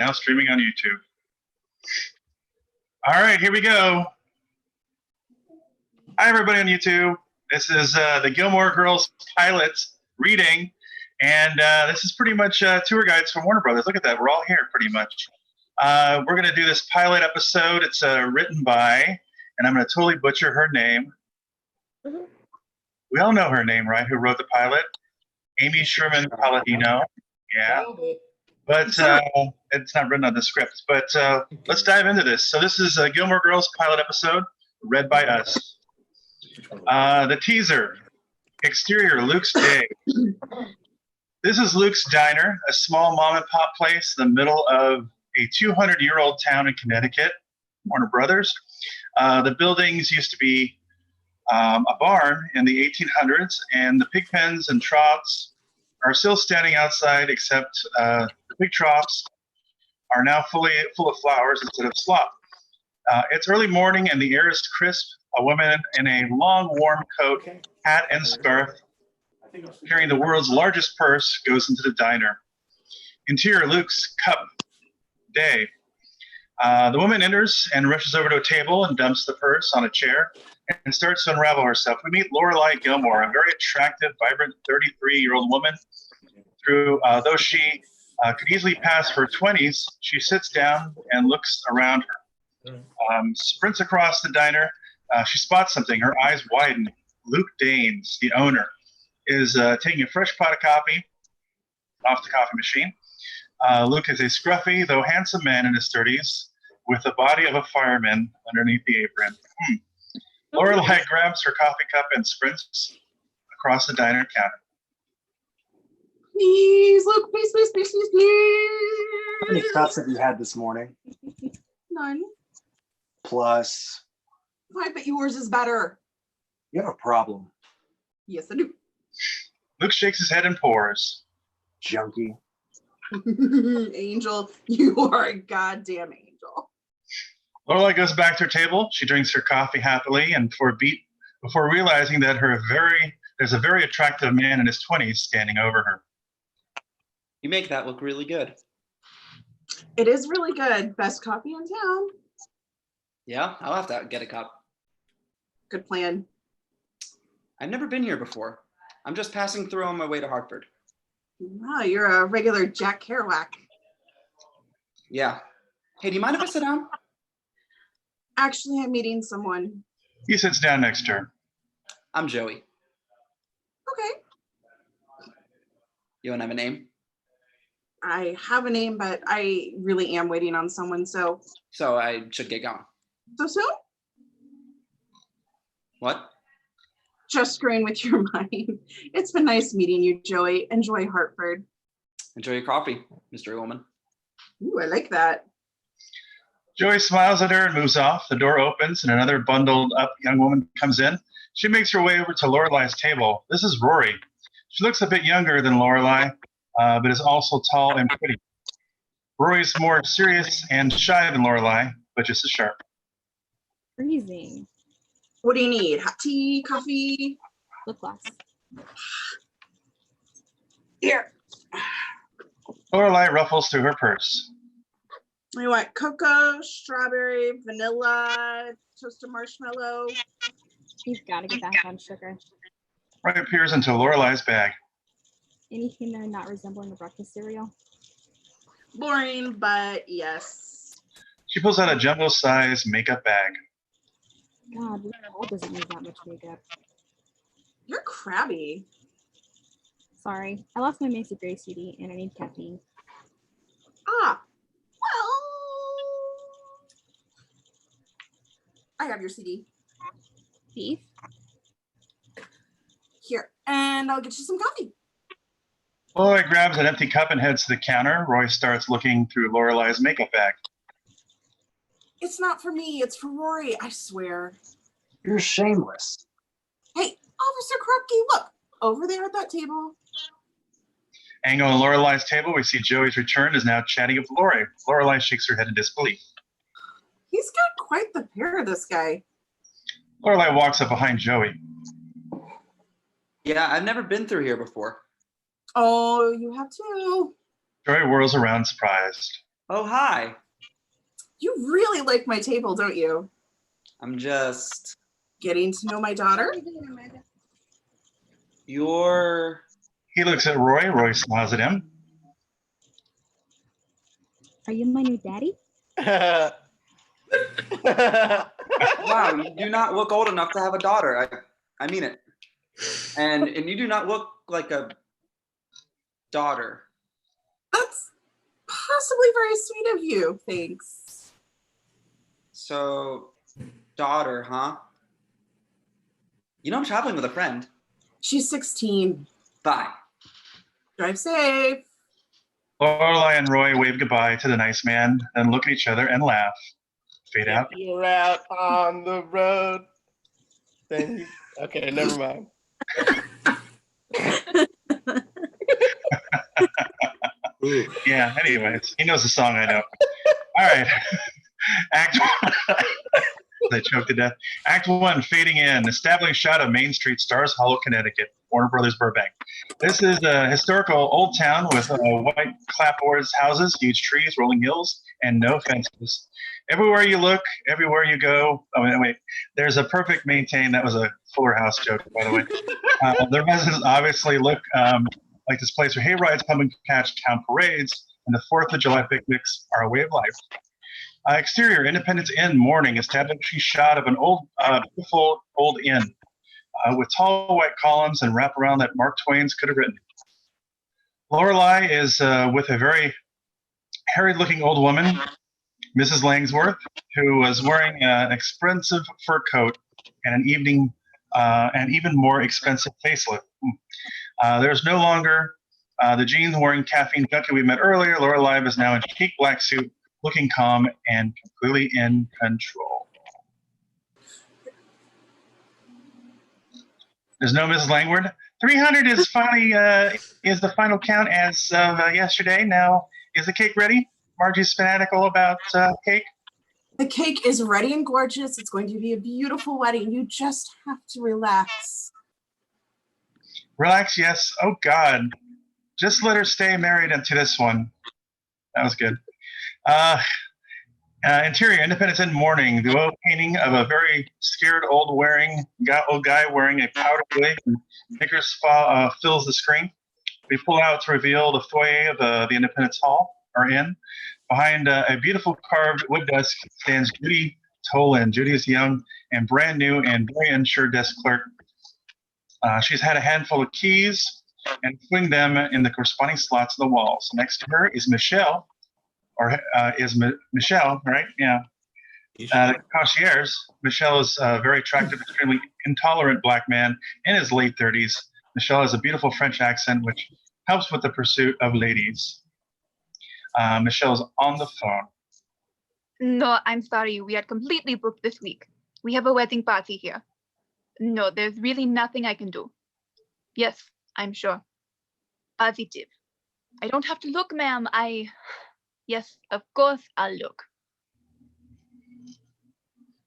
now streaming on YouTube. All right, here we go. Hi, everybody on YouTube. This is the Gilmore Girls pilot reading, and this is pretty much tour guides from Warner Brothers. Look at that. We're all here pretty much. We're going to do this pilot episode. It's written by, and I'm going to totally butcher her name. Mm-hmm. We all know her name, right? Who wrote the pilot? Amy Sherman Palladino. Yeah. But it's not written on the script. But let's dive into this. So this is a Gilmore Girls pilot episode read by us. The teaser. Exterior, Luke's day. This is Luke's Diner, a small mom-and-pop place in the middle of a 200-year-old town in Connecticut, Warner Brothers. The buildings used to be a barn in the 1800s, and the pig pens and troughs are still standing outside, except the pig troughs are now full of flowers instead of slop. It's early morning, and the air is crisp. A woman in a long, warm coat, hat, and scarf, carrying the world's largest purse, goes into the diner. Interior, Luke's cup, day. The woman enters and rushes over to a table and dumps the purse on a chair and starts to unravel herself. We meet Lorelai Gilmore, a very attractive, vibrant 33-year-old woman. Though she could easily pass for 20s, she sits down and looks around her. Sprints across the diner. She spots something. Her eyes widen. Luke Danes, the owner, is taking a fresh pot of coffee off the coffee machine. Luke is a scruffy, though handsome man in his 30s, with the body of a fireman underneath the apron. Lorelai grabs her coffee cup and sprints across the diner counter. Please, Luke, please, please, please, please, please. How many cups have you had this morning? None. Plus. I bet yours is better. You have a problem. Yes, I do. Luke shakes his head and pours. Junkie. Angel, you are a goddamn angel. Lorelai goes back to her table. She drinks her coffee happily, and for a beat, before realizing that there's a very attractive man in his 20s standing over her. You make that look really good. It is really good. Best coffee in town. Yeah, I'll have to get a cup. Good plan. I've never been here before. I'm just passing through on my way to Hartford. Wow, you're a regular Jack Kerouac. Yeah. Hey, do you mind if I sit down? Actually, I'm meeting someone. He sits down next to her. I'm Joey. Okay. You don't have a name? I have a name, but I really am waiting on someone, so. So I should get going. So soon? What? Just screwing with your mind. It's been nice meeting you, Joey. Enjoy Hartford. Enjoy your coffee, mystery woman. Ooh, I like that. Joey smiles at her and moves off. The door opens and another bundled up young woman comes in. She makes her way over to Lorelai's table. This is Rory. She looks a bit younger than Lorelai, but is also tall and pretty. Rory's more serious and shy than Lorelai, but just as sharp. Freezing. What do you need? Hot tea, coffee? Lip gloss. Here. Lorelai ruffles through her purse. I want cocoa, strawberry, vanilla, toasted marshmallow. You've got to get back on sugar. Rory peers into Lorelai's bag. Anything there not resembling a breakfast cereal? Boring, but yes. She pulls out a jumbo-sized makeup bag. God, Paul doesn't use that much makeup. You're crabby. Sorry, I lost my Macy Gray CD and I need caffeine. Ah, well, I have your CD. Beef? Here, and I'll get you some coffee. Lorelai grabs an empty cup and heads to the counter. Roy starts looking through Lorelai's makeup bag. It's not for me, it's for Rory, I swear. You're shameless. Hey, Officer Krupke, look, over there at that table. Angle on Lorelai's table, we see Joey's returned is now chatting with Lori. Lorelai shakes her head in disbelief. He's got quite the pair, this guy. Lorelai walks up behind Joey. Yeah, I've never been through here before. Oh, you have too. Joey whirls around surprised. Oh, hi. You really like my table, don't you? I'm just. Getting to know my daughter? You're. He looks at Roy. Roy smiles at him. Are you my new daddy? Wow, you do not look old enough to have a daughter. I mean it. And you do not look like a daughter. That's possibly very sweet of you. Thanks. So, daughter, huh? You know I'm traveling with a friend. She's 16. Bye. Drive safe. Lorelai and Roy wave goodbye to the nice man, then look at each other and laugh. Fade out. If you're out on the road, then you... Okay, never mind. Yeah, anyways, he knows the song, I know. All right. Act one. They choked to death. Act one, fading in. Establishing shot of Main Street, Stars Hollow, Connecticut. Warner Brothers, Burbank. This is a historical old town with white clapboards, houses, huge trees, rolling hills, and no fences. Everywhere you look, everywhere you go. Oh, wait. There's a perfect maintain. That was a Fuller House joke, by the way. The residents obviously look like this place where hayrides, pumpkin patch, town parades, and the 4th of July picnics are a way of life. Exterior, Independence Inn, morning, establishing shot of an old, beautiful old inn with tall white columns and wraparound that Mark Twain's could have written. Lorelai is with a very harried-looking old woman, Mrs. Langsworth, who was wearing an expensive fur coat and an even more expensive facelift. There's no longer the jeans-wearing caffeine junkie we met earlier. Lorelai is now in chic black suit, looking calm and completely in control. There's no Mrs. Langford. 300 is finally is the final count as of yesterday. Now, is the cake ready? Margie's fanatical about cake. The cake is ready and gorgeous. It's going to be a beautiful wedding. You just have to relax. Relax, yes. Oh, God. Just let her stay married into this one. That was good. Interior, Independence Inn, morning. The oil painting of a very scared old guy wearing a powder wig and knickers fills the screen. We pull out to reveal the foyer of the Independence Hall, or Inn. Behind a beautiful carved wood desk stands Judy Tolan. Judy is young and brand new and very unsure desk clerk. She's had a handful of keys and fling them in the corresponding slots of the walls. Next to her is Michelle. Michelle, right? Yeah. The concierge. Michelle is a very attractive, extremely intolerant black man in his late 30s. Michelle has a beautiful French accent, which helps with the pursuit of ladies. Michelle's on the phone. No, I'm sorry. We are completely booked this week. We have a wedding party here. No, there's really nothing I can do. Yes, I'm sure. Positive. I don't have to look, ma'am. Yes, of course I'll look.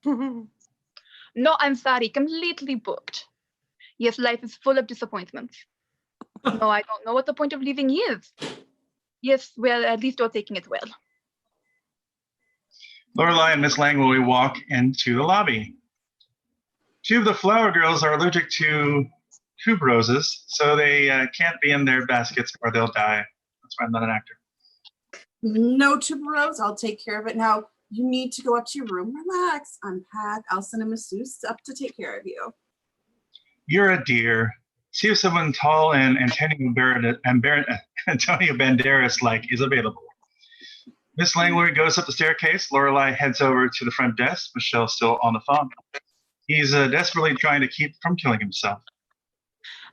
No, I'm sorry. Completely booked. Yes, life is full of disappointments. No, I don't know what the point of leaving is. Yes, well, at least you're taking it well. Lorelai and Miss Langway walk into the lobby. Two of the flower girls are allergic to tuberoses, so they can't be in their baskets or they'll die. That's why I'm not an actor. No tuberose. I'll take care of it. Now, you need to go up to your room, relax, unpack. I'll send a masseuse up to take care of you. You're a dear. See if someone tall and Antonio Banderas-like is available. Miss Langway goes up the staircase. Lorelai heads over to the front desk. Michelle's still on the phone. He's desperately trying to keep from killing himself.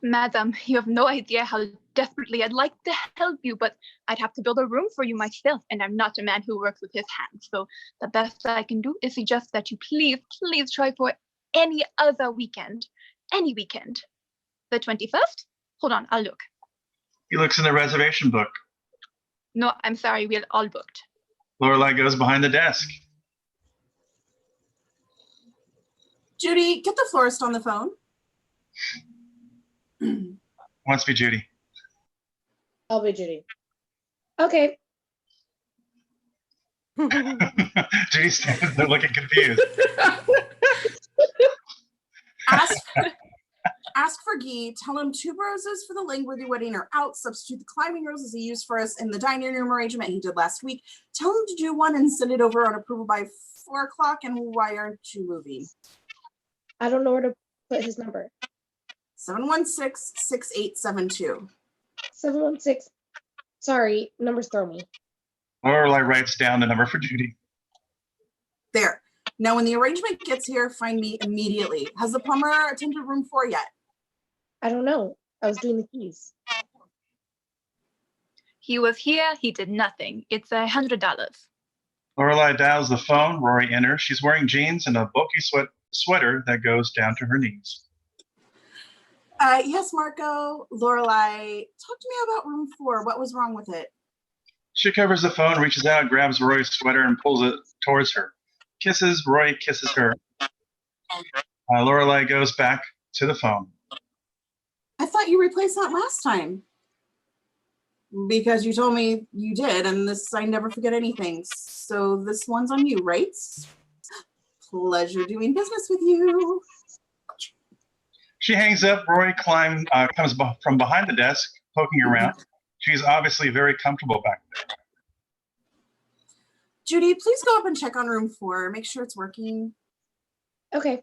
Madam, you have no idea how desperately I'd like to help you, but I'd have to build a room for you myself, and I'm not a man who works with his hands. So the best I can do is suggest that you please try for any other weekend. Any weekend. The 21st? Hold on, I'll look. He looks in the reservation book. No, I'm sorry, we're all booked. Lorelai goes behind the desk. Judy, get the florist on the phone. Wants to be Judy. I'll be Judy. Okay. Judy stands there looking confused. Ask for Guy. Tell him tuberoses for the Langworthy wedding are out. Substitute the climbing roses he used for us in the dining room arrangement he did last week. Tell him to do one and send it over on approval by 4 o'clock. And why aren't you moving? I don't know where to put his number. 716-6872. 716. Sorry, numbers throw me. Lorelai writes down the number for Judy. There. Now, when the arrangement gets here, find me immediately. Has the plumber attended room 4 yet? I don't know. I was doing the keys. He was here. He did nothing. It's $100. Lorelai dials the phone. Rory enters. She's wearing jeans and a bulky sweater that goes down to her knees. Yes, Marco. Lorelai, talk to me about room 4. What was wrong with it? She covers the phone, reaches out, grabs Rory's sweater, and pulls it towards her. Kisses. Rory kisses her. Lorelai goes back to the phone. I thought you replaced that last time. Because you told me you did, and this, I never forget anything. So this one's on you, right? Pleasure doing business with you. She hangs up. Rory comes from behind the desk, poking around. She's obviously very comfortable back there. Judy, please go up and check on room 4. Make sure it's working. Okay.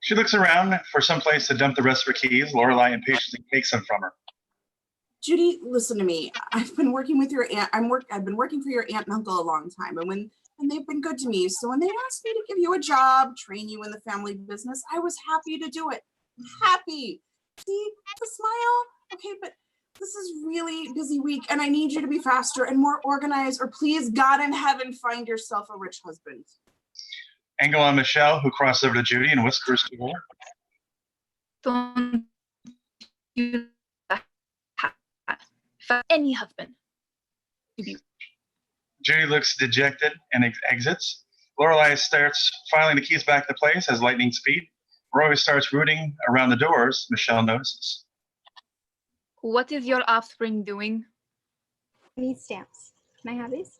She looks around for some place to dump the rest of her keys. Lorelai impatiently takes them from her. Judy, listen to me. I've been working with your aunt. I've been working for your aunt and uncle a long time, and they've been good to me. So when they asked me to give you a job, train you in the family business, I was happy to do it. Happy. See the smile? Okay, but this is really busy week, and I need you to be faster and more organized, or please, God in heaven, find yourself a rich husband. Angle on Michelle, who crosses over to Judy and whispers to her. Don't you for any husband to be. Judy looks dejected and exits. Lorelai starts filing the keys back into place as lightning speed. Rory starts rooting around the doors. Michelle notices. What is your offspring doing? I need stamps. Can I have these?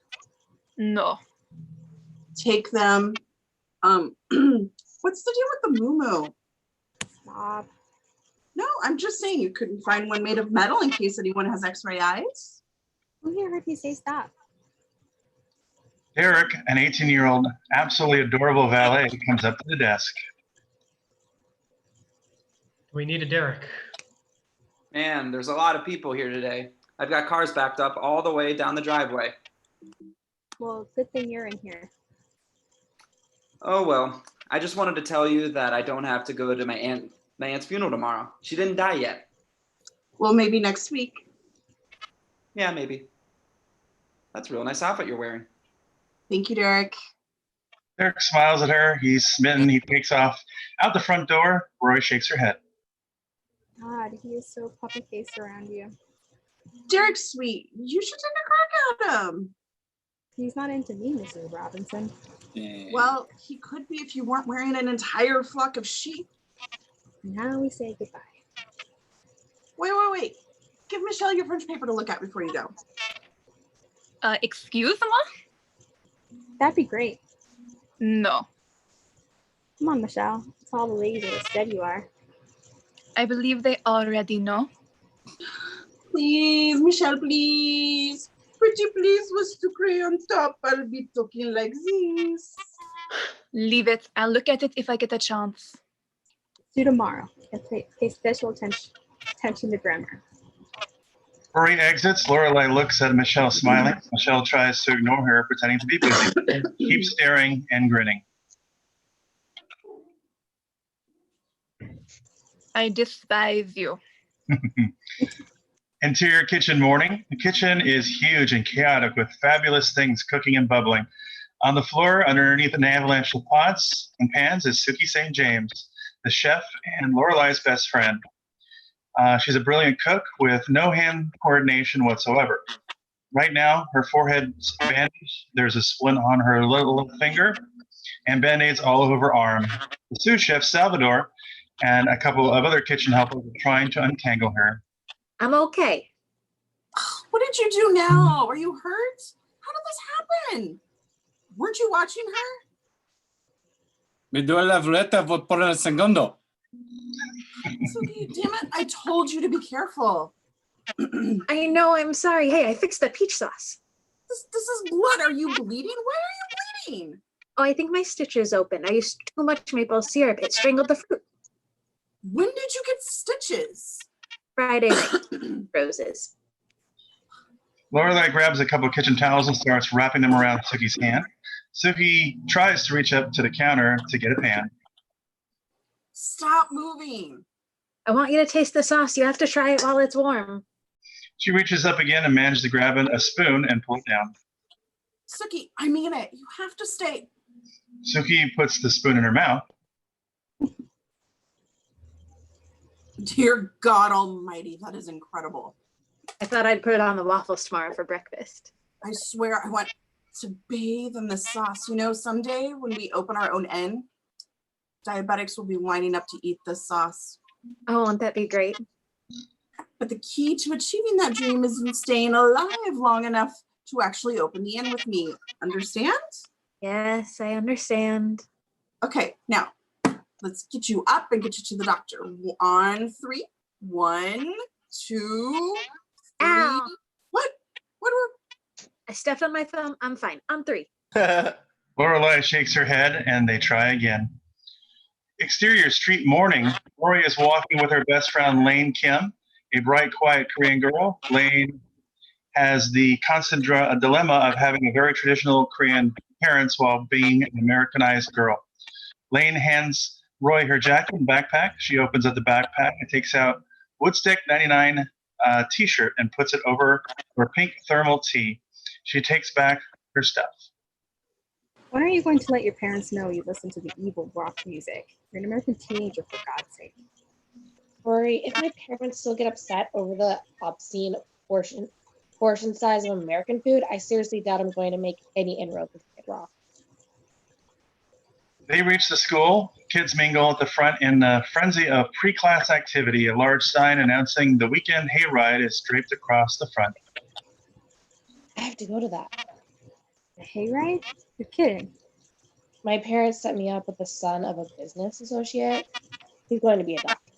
No. Take them. What's the deal with the moo-moo? Stop. No, I'm just saying you couldn't find one made of metal in case anyone has x-ray eyes. Who here heard me say stop? Derek, an 18-year-old, absolutely adorable valet, comes up to the desk. We need a Derek. Man, there's a lot of people here today. I've got cars backed up all the way down the driveway. Well, good thing you're in here. Oh, well, I just wanted to tell you that I don't have to go to my aunt's funeral tomorrow. She didn't die yet. Well, maybe next week. Yeah, maybe. That's a real nice outfit you're wearing. Thank you, Derek. Derek smiles at her. He's smitten. He takes off out the front door. Rory shakes her head. God, he is so puppy faced around you. Derek's sweet. You should take a crack at him. He's not into me, Mrs. Robinson. Well, he could be if you weren't wearing an entire flock of sheep. Now we say goodbye. Wait. Give Michelle your French paper to look at before you go. Excuse me? That'd be great. No. Come on, Michelle. Tell all the ladies what a stud you are. I believe they already know. Please, Michelle, please. Pretty please was to cray on top. I'll be talking like this. Leave it. I'll look at it if I get a chance. Do tomorrow. And pay special attention to grammar. Rory exits. Lorelai looks at Michelle smiling. Michelle tries to ignore her, pretending to be busy. Keeps staring and grinning. I despise you. Interior kitchen morning. The kitchen is huge and chaotic with fabulous things cooking and bubbling. On the floor, underneath an avalanche of pots and pans, is Suki St. James, the chef and Lorelai's best friend. She's a brilliant cook with no hand coordination whatsoever. Right now, her forehead's bandaged. There's a splint on her little finger and band-aids all over her arm. The sous chef, Salvador, and a couple of other kitchen helpers are trying to untangle her. I'm okay. What did you do now? Are you hurt? How did this happen? Weren't you watching her? Me duele la ruleta por el segundo. Suki, damn it. I told you to be careful. I know, I'm sorry. Hey, I fixed the peach sauce. This is blood. Are you bleeding? Why are you bleeding? Oh, I think my stitch is open. I used too much maple syrup. It strangled the fruit. When did you get stitches? Friday night. Roses. Lorelai grabs a couple of kitchen towels and starts wrapping them around Suki's hand. Suki tries to reach up to the counter to get a pan. Stop moving. I want you to taste the sauce. You have to try it while it's warm. She reaches up again and manages to grab a spoon and pull it down. Suki, I mean it. You have to stay. Suki puts the spoon in her mouth. Dear God Almighty, that is incredible. I thought I'd put it on the waffles tomorrow for breakfast. I swear I want to bathe in the sauce. You know, someday when we open our own inn, diabetics will be lining up to eat this sauce. Oh, won't that be great? But the key to achieving that dream is in staying alive long enough to actually open the inn with me. Understand? Yes, I understand. Okay, now let's get you up and get you to the doctor. On 3. 1, 2, 3. Ow. What? I stepped on my thumb. I'm fine. On 3. Lorelai shakes her head and they try again. Exterior street morning. Rory is walking with her best friend Lane Kim, a bright, quiet Korean girl. Lane has the constant dilemma of having a very traditional Korean parents while being an Americanized girl. Lane hands Roy her jacket and backpack. She opens up the backpack and takes out Woodstick 99 t-shirt and puts it over her pink thermal tee. She takes back her stuff. When are you going to let your parents know you listen to the evil rock music? You're an American teenager, for God's sake. Rory, if my parents still get upset over the obscene portion size of American food, I seriously doubt I'm going to make any inroads with Kid Rock. They reach the school. Kids mingle at the front in a frenzy of pre-class activity. A large sign announcing the weekend hayride is draped across the front. I have to go to that. A hayride? You're kidding. My parents set me up with the son of a business associate. He's going to be a doctor.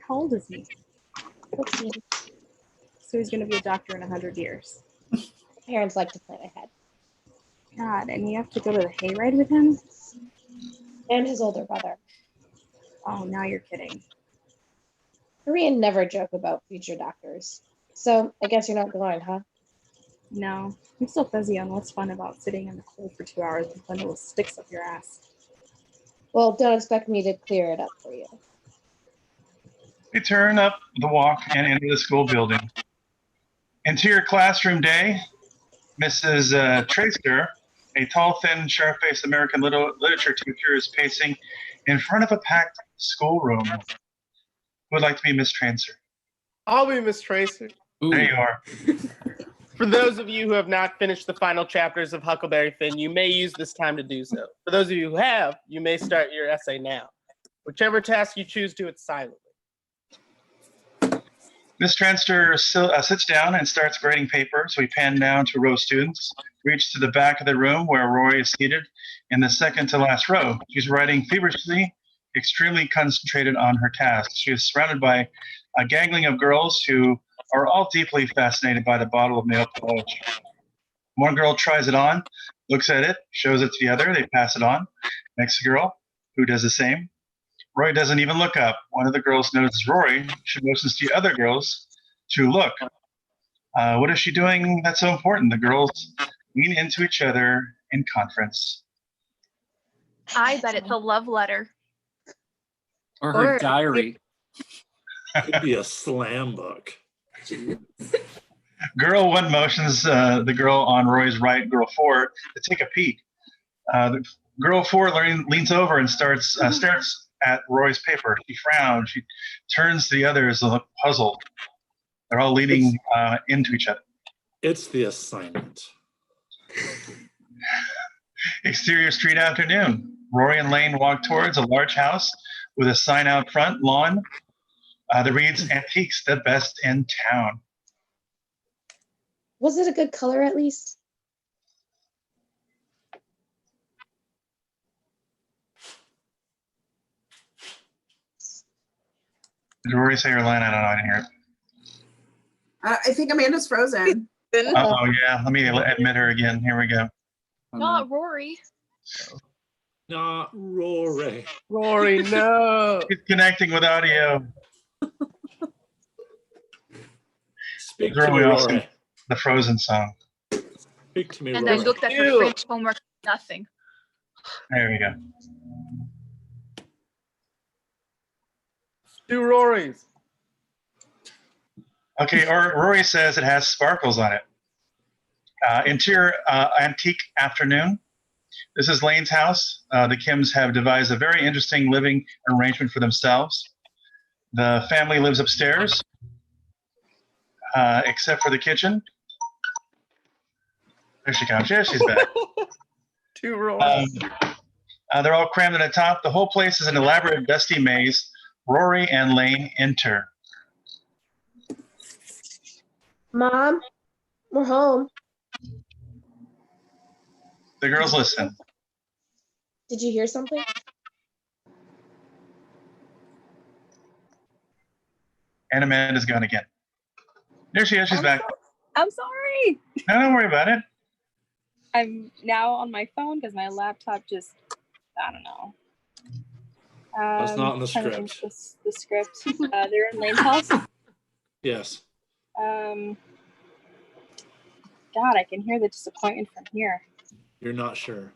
How old is he? 14. So he's going to be a doctor in 100 years. Parents like to plan ahead. God, and you have to go to the hayride with him? And his older brother. Oh, now you're kidding. Korean never joke about future doctors. So I guess you're not going, huh? No, I'm still fuzzy on what's fun about sitting in the cold for 2 hours with bundle of sticks up your ass. Well, don't expect me to clear it up for you. They turn up the walk and enter the school building. Interior classroom day. Mrs. Tracer, a tall, thin, sharp-faced American literature teacher, is pacing in front of a packed schoolroom. Who would like to be Miss Tracer? I'll be Miss Tracer. Ooh. There you are. For those of you who have not finished the final chapters of Huckleberry Finn, you may use this time to do so. For those of you who have, you may start your essay now. Whichever task you choose, do it silently. Miss Transter sits down and starts grading paper, so we pan down to a row of students, reach to the back of the room where Rory is seated in the second to last row. She's writing feverishly, extremely concentrated on her task. She is surrounded by a gangling of girls who are all deeply fascinated by the bottle of nail polish. One girl tries it on, looks at it, shows it to the other, they pass it on. Next girl, who does the same. Roy doesn't even look up. One of the girls notices Rory. She motions to the other girls to look. What is she doing that's so important? The girls lean into each other in conference. I bet it's a love letter. Or her diary. It'd be a slam book. Girl 1 motions the girl on Roy's right, girl 4, to take a peek. The girl 4 leans over and stares at Roy's paper. She frowns. She turns to the others and look puzzled. They're all leaning into each other. It's the assignment. Exterior street afternoon. Rory and Lane walk towards a large house with a sign out front lawn that reads, "Antiques, the best in town." Was it a good color at least? Did Rory say your line? I don't know. I didn't hear it. I think Amanda's frozen. Oh yeah. Let me admit her again. Here we go. Not Rory. Not Rory. Rory, no. He's connecting with audio. Speak It's to me, really awesome. Rory. The Frozen song. Speak to me, And Rory. I looked at her Ew. French homework. Nothing. There we go. 2 Rorys. Okay, Rory says it has sparkles on it. Interior antique afternoon. This is Lane's house. The Kims have devised a very interesting living arrangement for themselves. The family lives upstairs, except for the kitchen. There she comes. Yeah, she's back. 2 Rorys. They're all crammed in the top. The whole place is an elaborate dusty maze. Rory and Lane enter. Mom, we're home. The girls listen. Did you hear something? And Amanda's gone again. There she is. She's back. I'm sorry. No, don't worry about it. I'm now on my phone because my laptop just, I don't know. That's not in the trying to think script. The script. They're in Lane's house. Yes. God, I can hear the disappointment from here. You're not sure.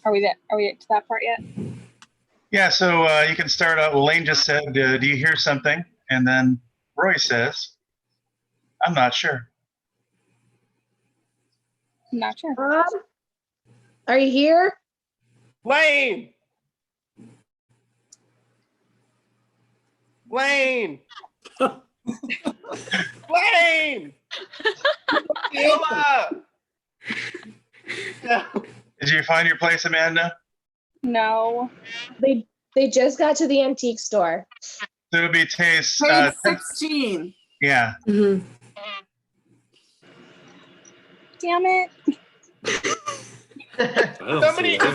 Are we there? Are we to that part yet? Yeah, so you can start out. Well, Lane just said, do you hear something? And then Roy says, I'm not sure. I'm not sure. Mom, are you here? Lane! Lane! Lane! Sheila! No. Did you find your place, Amanda? No. They just got to the antique store. So it would be Taste. Page 16. Yeah. Damn it. Is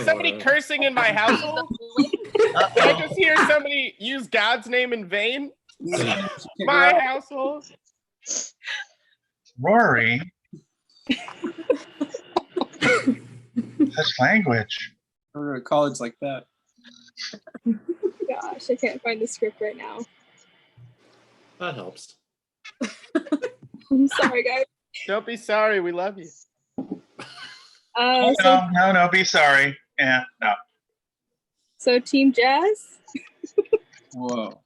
somebody cursing in my household? Did I just hear somebody use God's name in vain? My household? Rory. Such language. Or go to college like that. Gosh, I can't find the script right now. That helps. I'm sorry, guys. Don't be sorry. We love you. No, be sorry. Yeah, no. So Team Jazz? Whoa.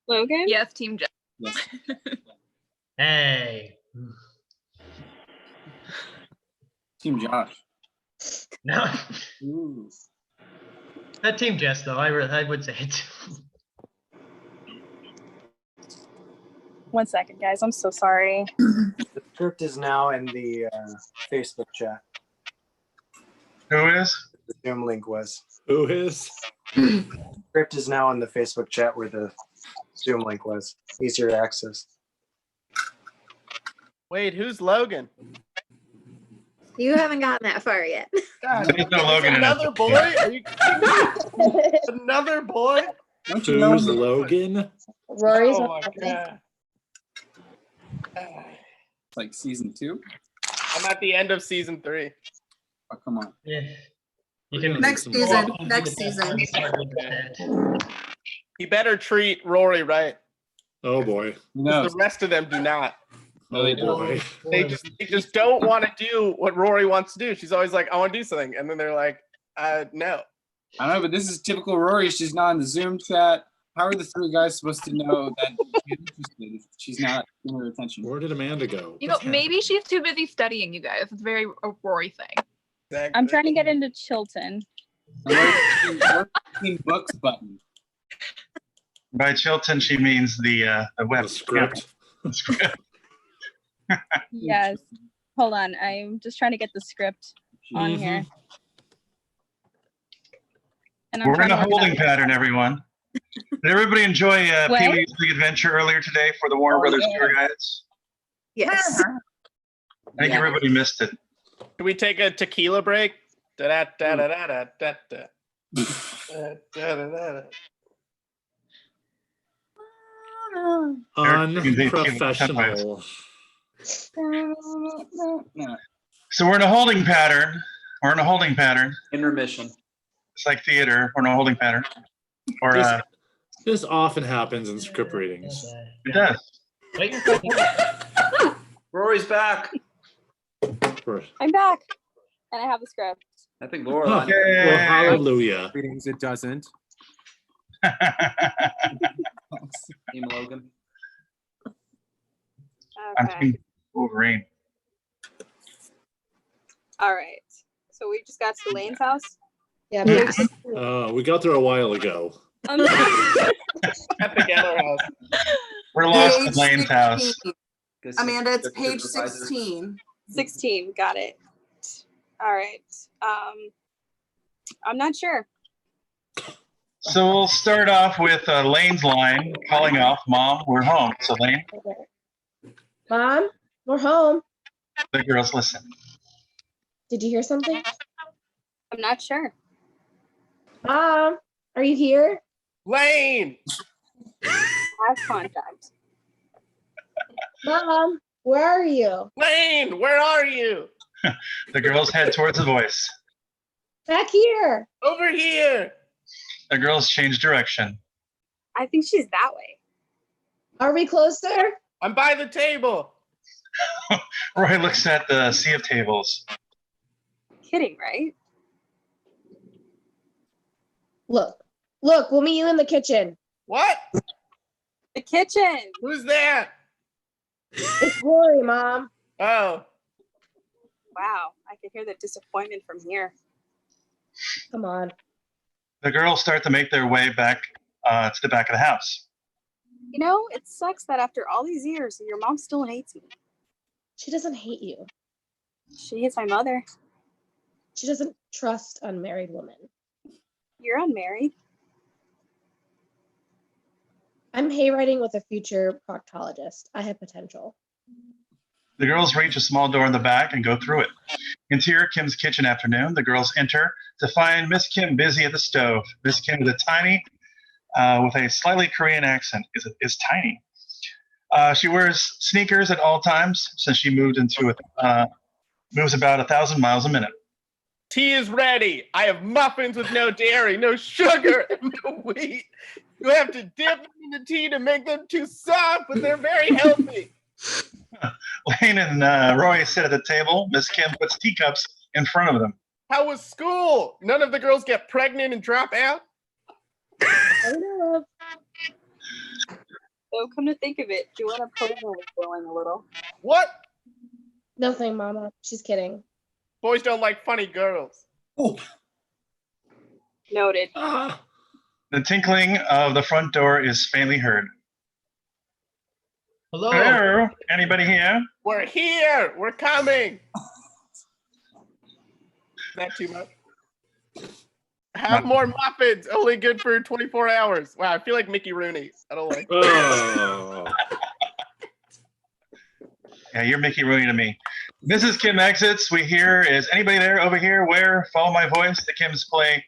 Logan? Yes, Team Jazz. Yes. Hey. Team Josh. No. Ooh. That Team Jess, though, I would say it. 1 second, guys. I'm so sorry. The script is now in the Facebook chat. Who is? The Zoom link was. Who is? Script is now in the Facebook chat where the Zoom link was. Easier access. Wait, who's Logan? You haven't gotten that far yet. God, There's no Logan in another it. boy? Are you kidding me? Another boy? Don't you know Who's Logan? Rory's Oh on my the God. It's like season 2? I'm at the end of season 3. Oh, come on. Yeah. You can Next season. Next season. He better treat Rory right. Oh boy. No. The rest of them do not. No, they Oh don't. boy. They just don't want to do what Rory wants to do. She's always like, I want to do something. And then they're like, no. I don't know, but this is typical Rory. She's not in the Zoom chat. How are the 3 guys supposed to know that she's interested if she's not giving her attention? Where did Amanda go? You know, maybe she's too busy studying, you guys. It's very a Rory thing. Exactly. I'm trying to get into Chilton. Where's the Team Books button? By Chilton, she means the web The script. The script. Yes. Hold on. I'm just trying to get the script on here. And We're trying in a to work it holding out. pattern, everyone. Did everybody enjoy What? Pee-wee's Big Adventure earlier today for the Warner Oh, Brothers yeah. tour guides? Yes. I think everybody missed it. Can we take a tequila break? Da-da-da-da-da-da-da. Da-da-da-da. Unprofessional. So we're in a holding pattern. Intermission. It's like theater. We're in a holding pattern. Or This often happens in script readings. it does. Rory's back. I'm back, and I have the script. I think Laura. Oh, well, hallelujah. Readings, it doesn't. Team Logan. I'm Okay. Team Wolverine. All right. So we just got to Lane's house. Yeah. We got there a while ago. At the Geller house. We're lost in Page Lane's house. 16. Amanda, it's page 16. 16. Got it. All right. I'm not sure. So we'll start off with Lane's line calling off, "Mom, we're home." So Lane, Mom, we're home. the girls listen. Did you hear something? I'm not sure. Mom, are you here? Lane! Have contact. Mom, where are you? Lane, where are you? The girls head towards the voice. Back here. Over here. The girls change direction. I think she's that way. Are we closer? I'm by the table. Roy looks at the sea of tables. Kidding, right? Look, we'll meet you in the kitchen. What? The kitchen. Who's that? It's Rory, Mom. Oh. Wow, I can hear the disappointment from here. Come on. The girls start to make their way back to the back of the house. You know, it sucks that after all these years, your mom still hates me. She doesn't hate you. She hates my mother. She doesn't trust unmarried women. You're unmarried. I'm hayride with a future proctologist. I have potential. The girls reach a small door in the back and go through it. Interior Kim's kitchen afternoon. The girls enter to find Miss Kim busy at the stove. Miss Kim is a tiny, with a slightly Korean accent, is tiny. She wears sneakers at all times since she moved moves about 1,000 miles a minute. Tea is ready. I have muffins with no dairy, no sugar, and no wheat. You have to dip them in the tea to make them too soft, but they're very healthy. Lane and Roy sit at the table. Miss Kim puts teacups in front of them. How was school? None of the girls get pregnant and drop out? I know. So come to think of it, Joanna Porter was growing a little. What? Nothing, Mama. She's kidding. Boys don't like funny girls. Oh. Noted. The tinkling of the front door is faintly heard. Hello. Hello? Anybody here? We're here. We're coming. Is that too much? Have more muffins. Only good for 24 hours. Wow, I feel like Mickey Rooney. I don't like Oh. Yeah, you're Mickey Rooney to me. Mrs. Kim exits. We hear, is anybody there over here? Where? Follow my voice. The Kims play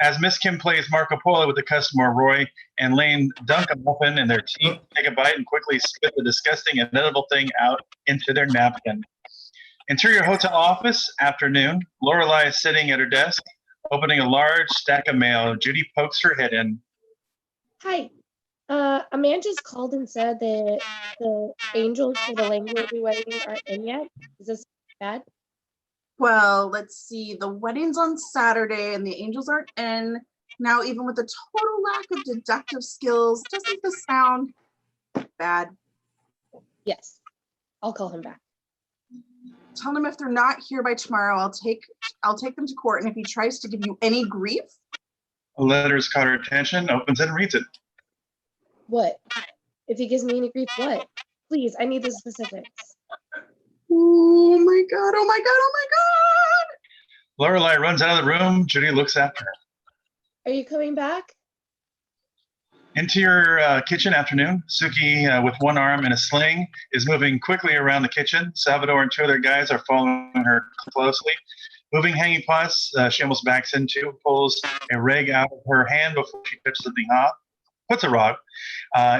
as Miss Kim plays Marco Polo with the customer Roy and Lane dunk a muffin in their tea, take a bite, and quickly spit the disgusting and inedible thing out into their napkin. Interior hotel office, afternoon. Lorelei is sitting at her desk, opening a large stack of mail. Judy pokes her head in. Hi. A man just called and said that the angels for the language wedding aren't in yet. Is this bad? Well, let's see. The wedding's on Saturday and the angels aren't in. Now, even with the total lack of deductive skills, doesn't this sound bad? Yes. I'll call him back. Tell him if they're not here by tomorrow, I'll take them to court. And if he tries to give you any grief, A letter's caught her attention, opens it and reads it. What? If he gives me any grief, what? Please, I need the specifics. oh my God, oh my God, oh my God. Lorelei runs out of the room. Judy looks after her. Are you coming back? Interior kitchen afternoon. Suki, with one arm in a sling, is moving quickly around the kitchen. Salvador and two other guys are following her closely. Moving hanging pots, she almost backs into, pulls a rag out of her hand before she touches something hot. Puts a rag.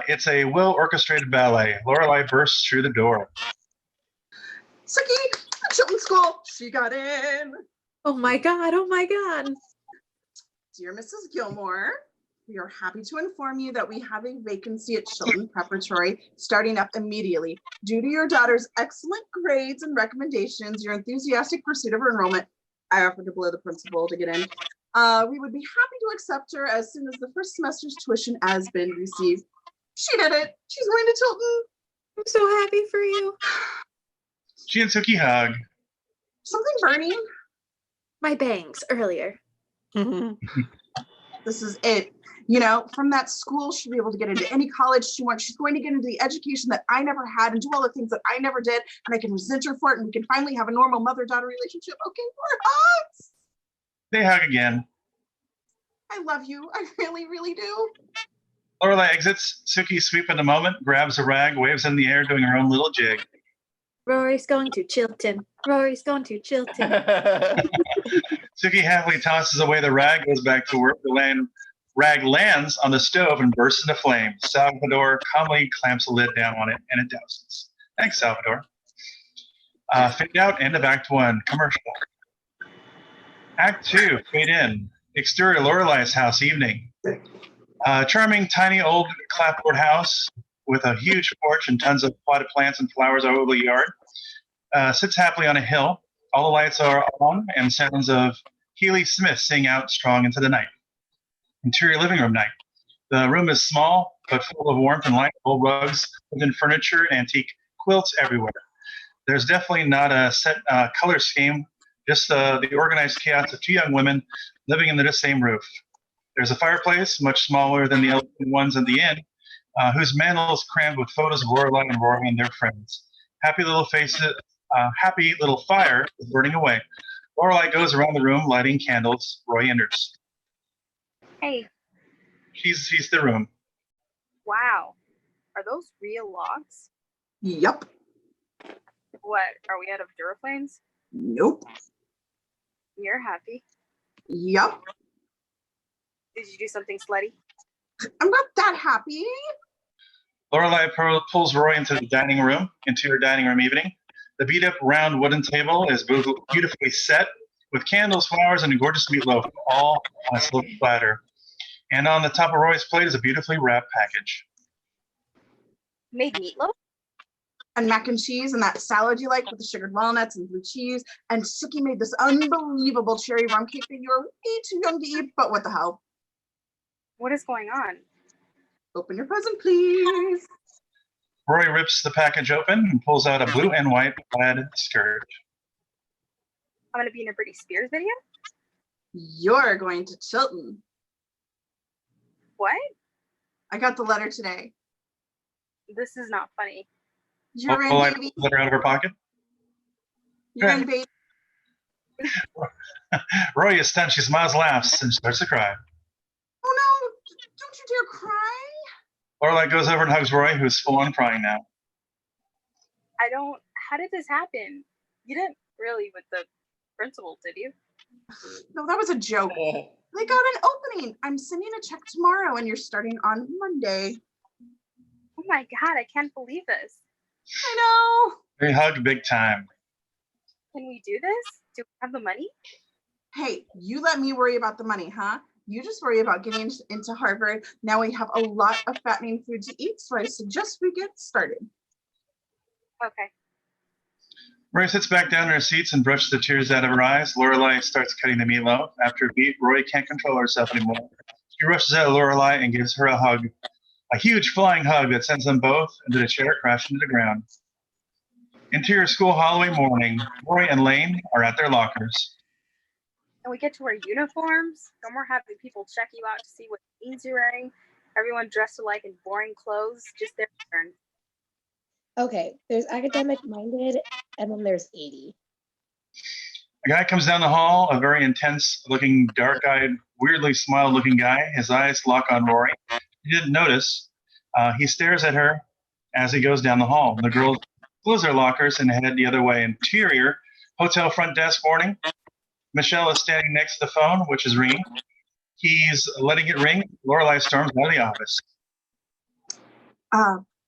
It's a well-orchestrated ballet. Lorelai bursts through the door. Suki, Chilton School, she got in. Oh my God, oh my God. Dear Mrs. Gilmore, we are happy to inform you that we have a vacancy at Chilton Preparatory starting up immediately. Due to your daughter's excellent grades and recommendations, your enthusiastic pursuit of her enrollment, I offered to blow the principal to get in. We would be happy to accept her as soon as the first semester's tuition has been received. She did it. She's going to Chilton. I'm so happy for you. She and Suki hug. Something burning. My bangs earlier. This is it. You know, from that school, she'll be able to get into any college she wants. She's going to get into the education that I never had and do all the things that I never did. And I can resent her for it. And we can finally have a normal mother-daughter relationship. Okay, more hugs. They hug again. I love you. I really, really do. Lorelai exits. Suki sweep in a moment, grabs a rag, waves in the air, doing her own little jig. Rory's going to Chilton. Rory's going to Chilton. Suki happily tosses away the rag, goes back to work. The rag lands on the stove and bursts into flame. Salvador calmly clamps the lid down on it, and it douses. Thanks, Salvador. Fade out, end of Act 1. Commercial. Act 2, fade in. Exterior Lorelai's house, evening. Charming, tiny, old clapboard house with a huge porch and tons of potted plants and flowers all over the yard. Sits happily on a hill. All the lights are on, and sounds of Healy Smith sing out strong into the night. Interior living room night. The room is small, but full of warmth and light. Old rugs, wooden furniture, and antique quilts everywhere. There's definitely not a set color scheme, just the organized chaos of two young women living under the same roof. There's a fireplace, much smaller than the elegant ones at the inn, whose mantel is crammed with photos of Lorelai and Rory and their friends. Happy little fire is burning away. Lorelai goes around the room lighting candles. Roy enters. Hey, She sees the room. wow. Are those real logs? Yep. What, are we out of Duraplanes? Nope. You're happy. Yep. Did you do something slutty? I'm not that happy. Lorelai pulls Roy into her dining room evening. The beat-up round wooden table is beautifully set with candles, flowers, and a gorgeous meatloaf, all on a silver platter. And on the top of Roy's plate is a beautifully wrapped package. Made meatloaf? And mac and cheese and that salad you like with the sugared walnuts and blue cheese. And Suki made this unbelievable cherry rum cake that you're way too young to eat, but what the hell? What is going on? Open your present, please. Roy rips the package open and pulls out a blue and white plaid skirt. I'm gonna be in a Britney Spears video? You're going to Chilton. What? I got the letter today. This is not funny. You're in, Lorelai baby. pulls the letter out of her pocket. You're in, baby. Roy is stunned. She smiles, laughs, and starts to cry. Oh no, don't you dare cry. Lorelai goes over and hugs Roy, who's full on crying now. How did this happen? You didn't really with the principal, did you? No, that was a joke. They got an opening. I'm sending a check tomorrow and you're starting on Monday. Oh my God, I can't believe this. I know. They hug big time. Can we do this? Do we have the money? Hey, you let me worry about the money, huh? You just worry about getting into Harvard. Now we have a lot of fattening food to eat, so I suggest we get started. Okay. Roy sits back down in her seats and brushes the tears out of her eyes. Lorelai starts cutting the meatloaf. After a beat, Roy can't control herself anymore. She rushes at Lorelai and gives her a hug. A huge flying hug that sends them both into the chair crashing to the ground. Interior school Halloween morning. Roy and Lane are at their lockers. And we get to wear uniforms. No more having people check you out to see what jeans you're wearing. Everyone dressed alike in boring clothes. Just their turn. Okay, there's academic minded, and then there's 80. A guy comes down the hall, a very intense looking, dark-eyed, weirdly smiled looking guy. His eyes lock on Rory. He didn't notice. He stares at her as he goes down the hall. The girls close their lockers and head the other way. Interior, hotel front desk morning. Michelle is standing next to the phone, which is ringing. He's letting it ring. Lorelai storms out of the office.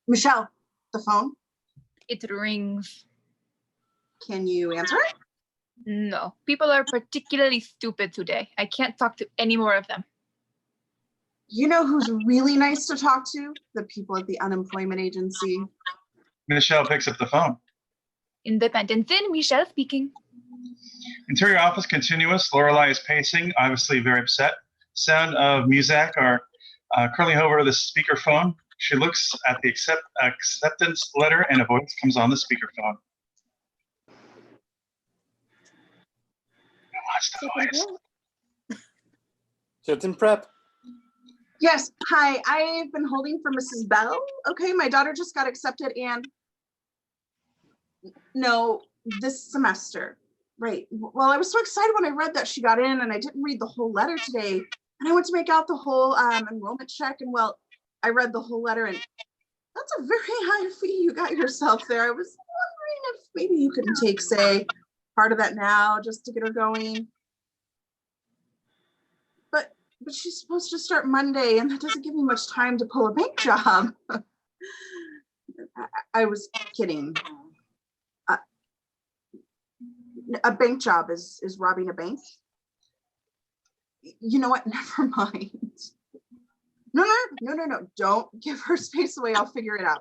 Michelle, the phone. It rings. Can you answer it? No, people are particularly stupid today. I can't talk to any more of them. You know who's really nice to talk to? The people at the unemployment agency. Michelle picks up the phone. Independent Finn, Michelle speaking. Interior office continuous. Lorelai is pacing, obviously very upset. Sound of music are curling over the speakerphone. She looks at the acceptance letter and a voice comes on the speakerphone. What's the voice? Certain prep. Yes, hi. I've been holding for Mrs. Bell. Okay, my daughter just got accepted and no, this semester. Right. Well, I was so excited when I read that she got in and I didn't read the whole letter today. And I went to make out the whole enrollment check and well, I read the whole letter and that's a very high fee you got yourself there. I was wondering if maybe you couldn't take, say, part of that now just to get her going. But she's supposed to start Monday and that doesn't give me much time to pull a bank job. I was kidding. A bank job is robbing a bank. You know what? Never mind. No. Don't give her space away. I'll figure it out.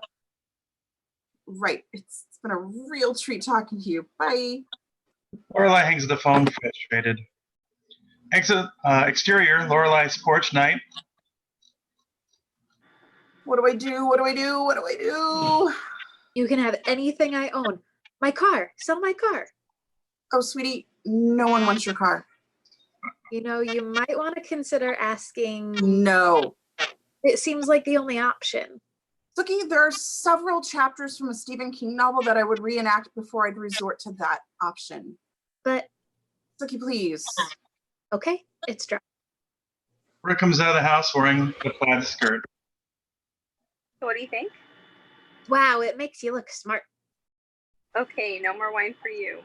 Right. It's been a real treat talking to you. Bye. Lorelai hangs up the phone, frustrated. Exterior, Lorelai's porch night. What do I do? You can have anything I own. My car. Sell my car. Oh, sweetie, no one wants your car. You know, you might want to consider asking. No. It seems like the only option. Suki, there are several chapters from a Stephen King novel that I would reenact before I'd resort to that option. But Suki, please. Okay, it's dry. Brooke comes out of the house wearing a plaid skirt. So what do you think? Wow, it makes you look smart. Okay, no more wine for you.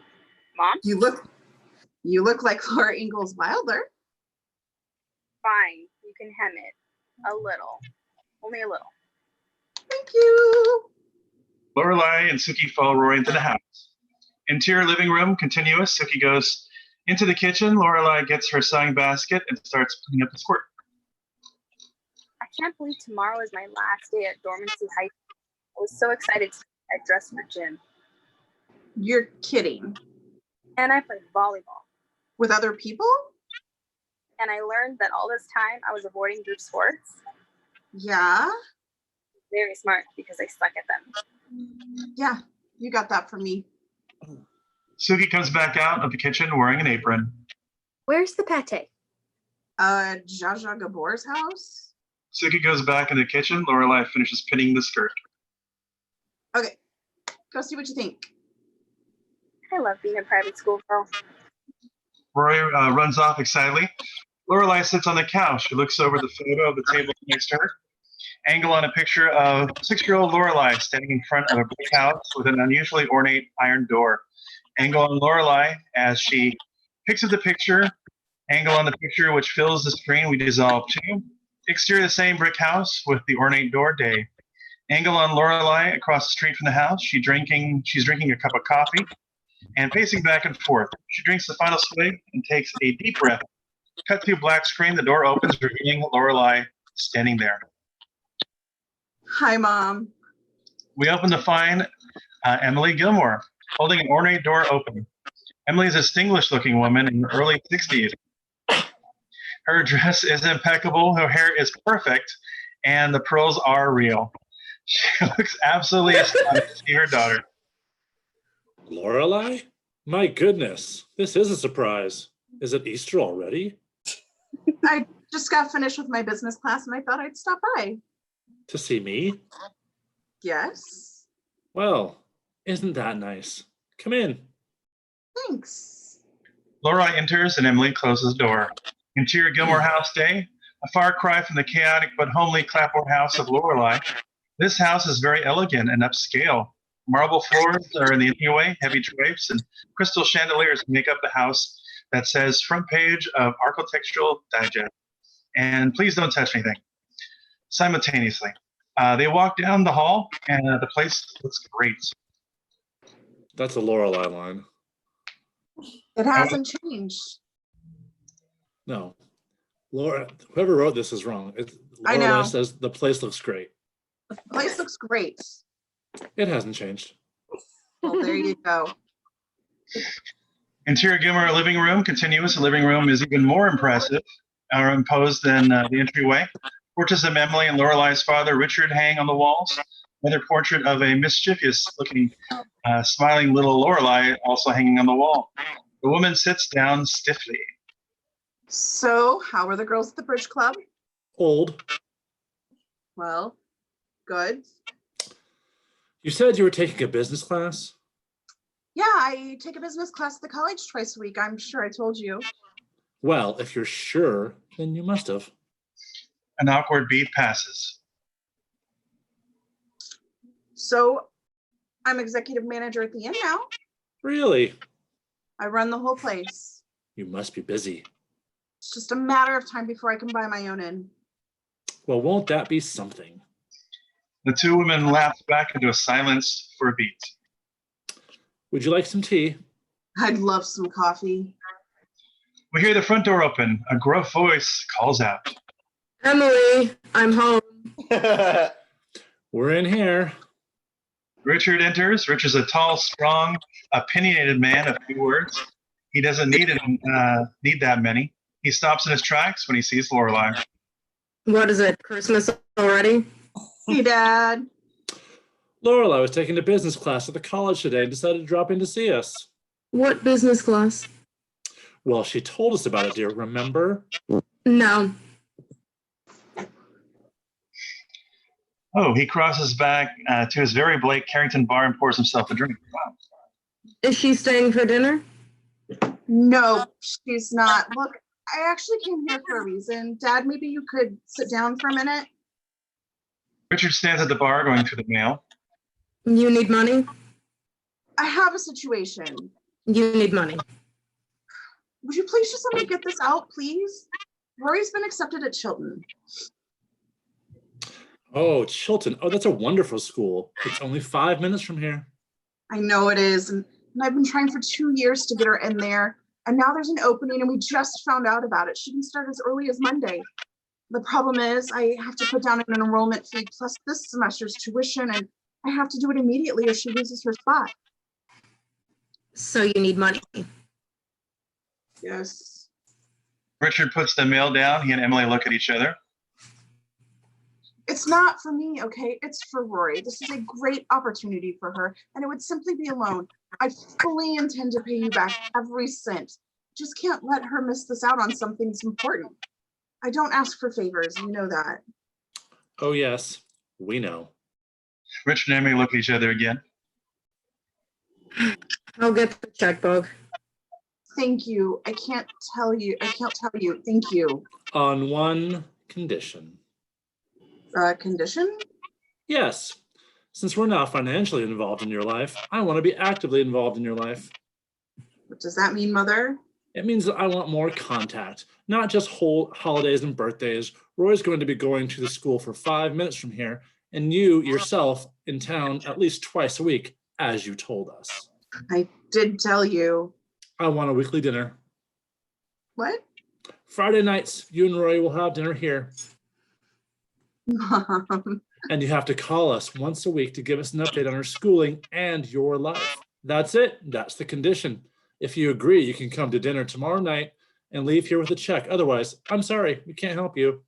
Mom? You look like Laura Ingalls Wilder. Fine, you can hem it. A little. Only a little. Thank you. Lorelai and Suki follow Rory into the house. Interior living room, continuous. Suki goes into the kitchen. Lorelai gets her sewing basket and starts putting up the squirt. I can't believe tomorrow is my last day at Dormancy High School. I was so excited to get dressed for gym. You're kidding. And I played volleyball. With other people? And I learned that all this time I was avoiding group sports. Yeah? Very smart because I suck at them. Yeah, you got that from me. Suki comes back out of the kitchen wearing an apron. Where's the pate? Zsa Zsa Gabor's house? Suki goes back in the kitchen. Lorelai finishes pinning the skirt. Okay, go see what you think. I love being a private school girl. Rory runs off excitedly. Lorelai sits on the couch. She looks over the photo of the table next to her. Angle on a picture of 6-year-old Lorelai standing in front of a brick house with an unusually ornate iron door. Angle on Lorelai as she picks up the picture. Angle on the picture which fills the screen we dissolve to. Exterior the same brick house with the ornate door day. Angle on Lorelai across the street from the house. She's drinking a cup of coffee and pacing back and forth. She drinks the final swig and takes a deep breath. Cut to a black screen. The door opens, revealing Lorelai standing there. Hi, Mom. We open to find Emily Gilmore holding an ornate door open. Emily is a distinguished-looking woman in her early 60s. Her dress is impeccable, her hair is perfect, and the pearls are real. She looks absolutely astonished to see her daughter. Lorelai? My goodness, this is a surprise. Is it Easter already? I just got finished with my business class and I thought I'd stop by. To see me? Yes. Well, isn't that nice? Come in. Thanks. Lorelai enters and Emily closes the door. Interior Gilmore house day. A far cry from the chaotic but homely clapboard house of Lorelei, this house is very elegant and upscale. Marble floors are in the entryway, heavy drapes and crystal chandeliers make up the house that says front page of Architectural Digest. And please don't touch anything. Simultaneously, they walk down the hall, and the place looks great. That's a Lorelei line. It hasn't changed. No. Laura, whoever wrote this is wrong. I know. Lorelei says the place looks great. The place looks great. It hasn't changed. Well, there you go. Interior Gilmore living room, continuous. The living room is even more impressive or imposed than the entryway. Portraits of Emily and Lorelei's father, Richard, hang on the walls. Another portrait of a mischievous-looking, smiling little Lorelei also hanging on the wall. The woman sits down stiffly. So, how were the girls at the bridge club? Old. Well, good. You said you were taking a business class? Yeah, I take a business class at the college twice a week. I'm sure I told you. Well, if you're sure, then you must have. An awkward beat passes. So, I'm executive manager at the inn now. Really? I run the whole place. You must be busy. It's just a matter of time before I can buy my own inn. Well, won't that be something? The two women laughed back into a silence for a beat. Would you like some tea? I'd love some coffee. We hear the front door open. A gruff voice calls out. Emily, I'm home. We're in here. Richard enters. Richard's a tall, strong, opinionated man of few words. He doesn't need that many. He stops in his tracks when he sees Lorelei. What is it, Christmas already? Hey, Dad. Lorelei was taking a business class at the college today and decided to drop in to see us. What business class? Well, she told us about it, dear. Remember? No. Oh, he crosses back to his very Blake Carrington bar and pours himself a drink. Wow. Is she staying for dinner? No, she's not. Look, I actually came here for a reason. Dad, maybe you could sit down for a minute. Richard stands at the bar going through the mail. You need money? I have a situation. You need money. Would you please just let me get this out, please? Rory's been accepted at Chilton. Oh, Chilton. Oh, that's a wonderful school. It's only 5 minutes from here. I know it is. And I've been trying for 2 years to get her in there. And now there's an opening and we just found out about it. She can start as early as Monday. The problem is I have to put down an enrollment fee plus this semester's tuition, and I have to do it immediately or she loses her spot. So you need money. Yes. Richard puts the mail down. He and Emily look at each other. It's not for me, okay? It's for Rory. This is a great opportunity for her, and it would simply be a loan. I fully intend to pay you back every cent. Just can't let her miss this out on something that's important. I don't ask for favors, you know that. Oh, yes. We know. Richard and Emily look at each other again. I'll get the checkbook. Thank you. I can't tell you. Thank you. On one condition. Condition? Yes. Since we're not financially involved in your life, I want to be actively involved in your life. What does that mean, Mother? It means that I want more contact, not just whole holidays and birthdays. Roy's going to be going to the school for 5 minutes from here, and you yourself in town at least twice a week, as you told us. I did tell you. I want a weekly dinner. What? Friday nights, you and Roy will have dinner here. Mom. And you have to call us once a week to give us an update on her schooling and your life. That's it. That's the condition. If you agree, you can come to dinner tomorrow night and leave here with a check. Otherwise, I'm sorry, we can't help you.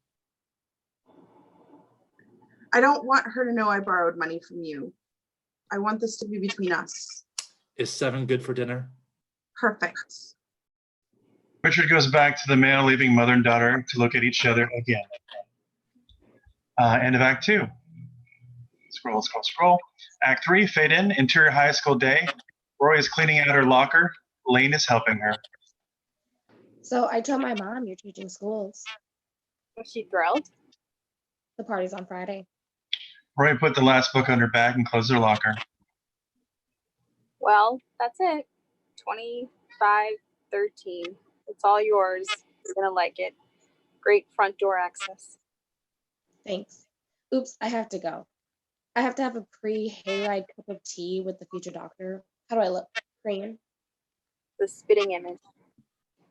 I don't want her to know I borrowed money from you. I want this to be between us. Is 7 good for dinner? Perfect. Richard goes back to the mail, leaving mother and daughter to look at each other again. End of Act 2. Scroll, scroll, scroll. Act 3, fade in, interior high school day. Rory is cleaning out her locker. Lane is helping her. So I told my mom you're teaching schools. Was she thrilled? The party's on Friday. Roy put the last book on her bag and closed her locker. Well, that's it. 2513. It's all yours. You're gonna like it. Great front door access. Thanks. Oops, I have to go. I have to have a pre-hayride cup of tea with the future doctor. How do I look? Green? The spitting image.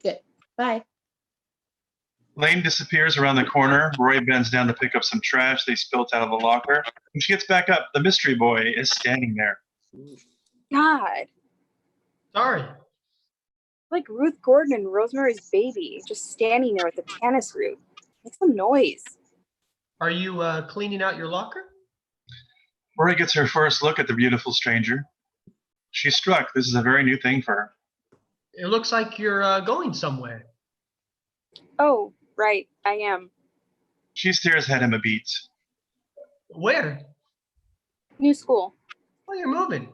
Good. Bye. Lane disappears around the corner. Roy bends down to pick up some trash they spilt out of the locker. When she gets back up, the mystery boy is standing there. God. Sorry. Like Ruth Gordon and Rosemary's Baby, just standing there with the canis root. Make some noise. Are you cleaning out your locker? Roy gets her first look at the beautiful stranger. She's struck. This is a very new thing for her. It looks like you're going somewhere. Oh, right, I am. She stares at him a beat. Where? New school. Oh, you're moving.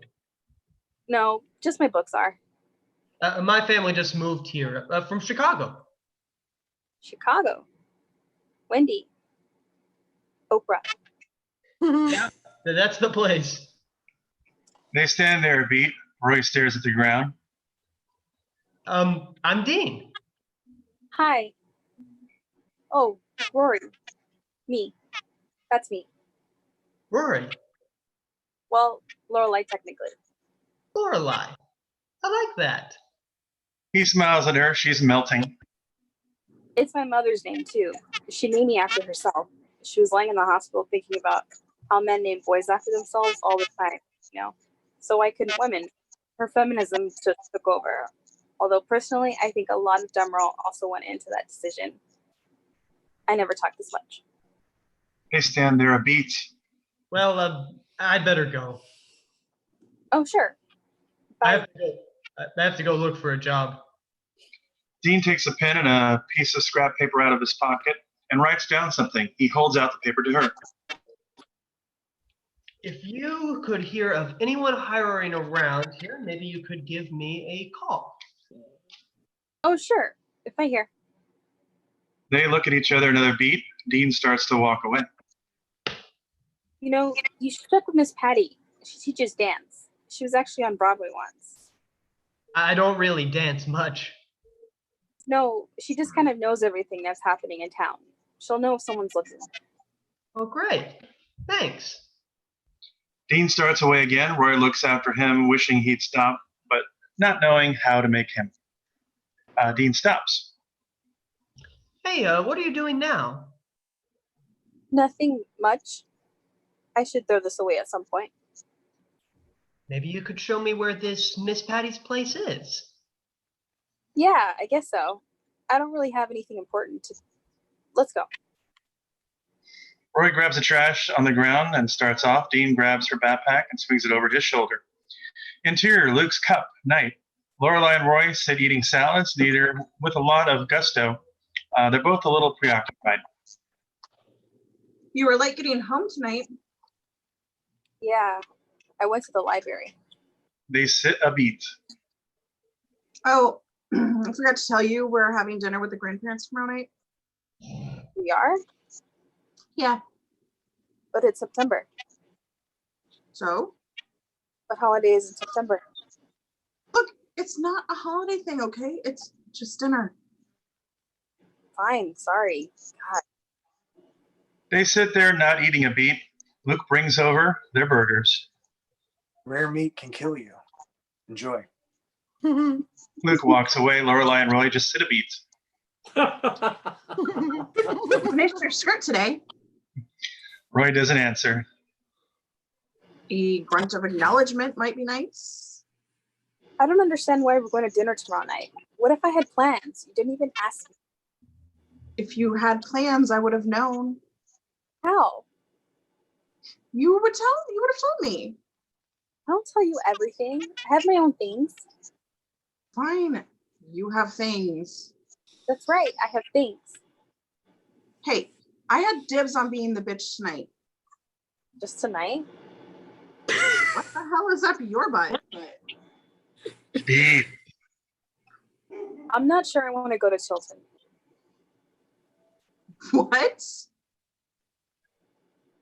No, just my books are. My family just moved here from Chicago. Chicago. Wendy. Oprah. Yeah, that's the place. They stand there a beat. Roy stares at the ground. I'm Dean. Hi. Oh, Rory. Me. That's me. Rory. Well, Lorelai technically. Lorelai. I like that. He smiles at her. She's melting. It's my mother's name, too. She named me after herself. She was lying in the hospital thinking about how men name boys after themselves all the time, you know? So why couldn't women? Her feminism just took over. Although personally, I think a lot of Demerol also went into that decision. I never talked this much. They stand there a beat. Well, I'd better go. Oh, sure. I have to go look for a job. Dean takes a pen and a piece of scrap paper out of his pocket and writes down something. He holds out the paper to her. If you could hear of anyone hiring around here, maybe you could give me a call. Oh, sure. If I hear. They look at each other another beat. Dean starts to walk away. You know, you should check with Miss Patty. She teaches dance. She was actually on Broadway once. I don't really dance much. No, she just kind of knows everything that's happening in town. She'll know if someone's looking. Oh, great. Thanks. Dean starts away again. Roy looks after him, wishing he'd stop, but not knowing how to make him. Dean stops. Hey, what are you doing now? Nothing much. I should throw this away at some point. Maybe you could show me where this Miss Patty's place is. Yeah, I guess so. I don't really have anything important to... Let's go. Roy grabs the trash on the ground and starts off. Dean grabs her backpack and swings it over his shoulder. Interior, Luke's cup, night. Lorelai and Roy sit eating salads, neither with a lot of gusto. They're both a little preoccupied. You were late getting home tonight. Yeah, I went to the library. They sit a beat. Oh, I forgot to tell you, we're having dinner with the grandparents tomorrow night. We are? Yeah. But it's September. So? What holiday is in September? Look, it's not a holiday thing, okay? It's just dinner. Fine, sorry. God. They sit there not eating a beat. Luke brings over their burgers. Rare meat can kill you. Enjoy. Luke walks away. Lorelai and Roy just sit a beat. Finish your skirt today. Roy doesn't answer. A grunt of acknowledgement might be nice. I don't understand why we're going to dinner tomorrow night. What if I had plans? You didn't even ask me. If you had plans, I would have known. How? You would have told me. I don't tell you everything. I have my own things. Fine. You have things. That's right. I have things. Hey, I had dibs on being the bitch tonight. Just tonight? What the hell is up your butt? Beat. I'm not sure I want to go to Chilton. What?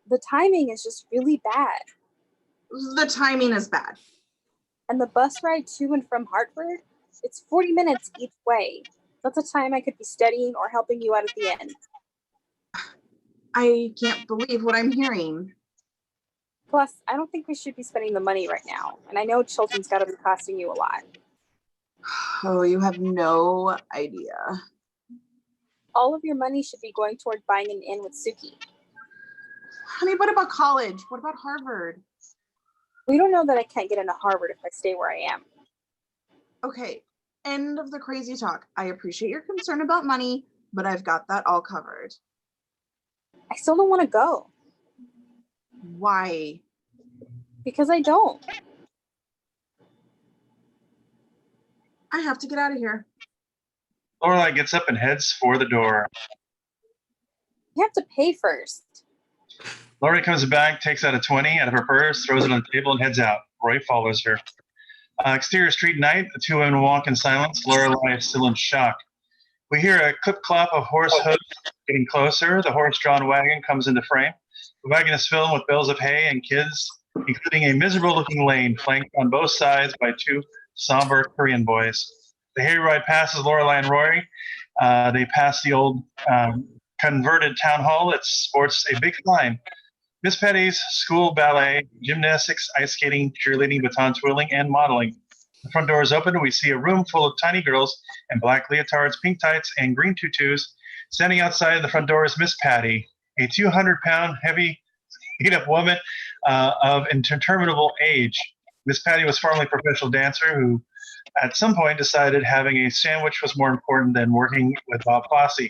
The timing is just really bad. The timing is bad. And the bus ride to and from Hartford, it's 40 minutes each way. That's a time I could be studying or helping you out at the end. I can't believe what I'm hearing. Plus, I don't think we should be spending the money right now. And I know Chilton's got to be costing you a lot. Oh, you have no idea. All of your money should be going toward buying an inn with Suki. Honey, what about college? What about Harvard? We don't know that I can't get into Harvard if I stay where I am. Okay, end of the crazy talk. I appreciate your concern about money, but I've got that all covered. I still don't want to go. Why? Because I don't. I have to get out of here. Lorelai gets up and heads for the door. You have to pay first. Lori comes back, takes out a 20 out of her purse, throws it on the table, and heads out. Roy follows her. Exterior street night. The two women walk in silence. Lorelai is still in shock. We hear a clip-clop of horse hooves getting closer. The horse-drawn wagon comes into frame. The wagon is filled with bales of hay and kids, including a miserable-looking lane flanked on both sides by two somber Korean boys. The hayride passes Lorelai and Rory. They pass the old converted town hall that sports a big sign. Miss Petty's school ballet, gymnastics, ice skating, cheerleading, baton twirling, and modeling. The front door is open and we see a room full of tiny girls in black leotards, pink tights, and green tutus. Standing outside the front door is Miss Patty, a 200-pound, heavy, beat-up woman of interminable age. Miss Patty was formerly a professional dancer who, at some point, decided having a sandwich was more important than working with Bob Fosse.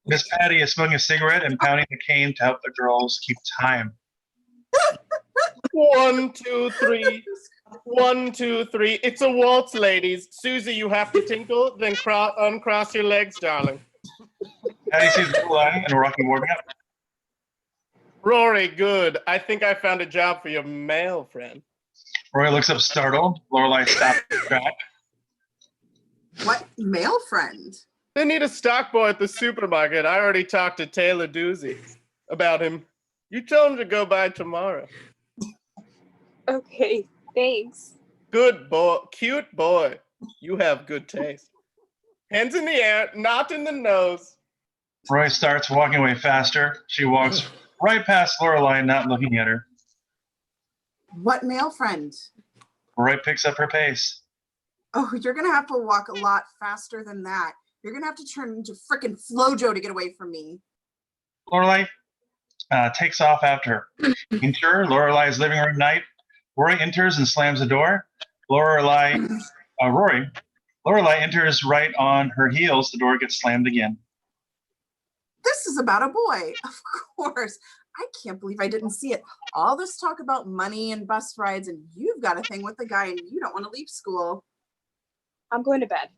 Miss Patty is smoking a cigarette and pounding the cane to help the girls keep time. 1, 2, 3. 1, 2, 3. It's a waltz, ladies. Susie, you have to tinkle, then uncross your legs, darling. Patty sees Lorelai and Rocky warming up. Rory, good. I think I found a job for your male friend. Roy looks up startled. Lorelai stops the track. What male friend? They need a stock boy at the supermarket. I already talked to Taylor Doozy about him. You tell him to go by tomorrow. Okay, thanks. Good boy. Cute boy. You have good taste. Hands in the air, not in the nose. Roy starts walking away faster. She walks right past Lorelai, not looking at her. What male friend? Roy picks up her pace. Oh, you're going to have to walk a lot faster than that. You're going to have to turn into frickin' Flojo to get away from me. Lorelai takes off after her. Enter Lorelai's living room night. Roy enters and slams the door. Lorelai enters right on her heels. The door gets slammed again. This is about a boy. Of course. I can't believe I didn't see it. All this talk about money and bus rides, and you've got a thing with the guy and you don't want to leave school. I'm going to bed.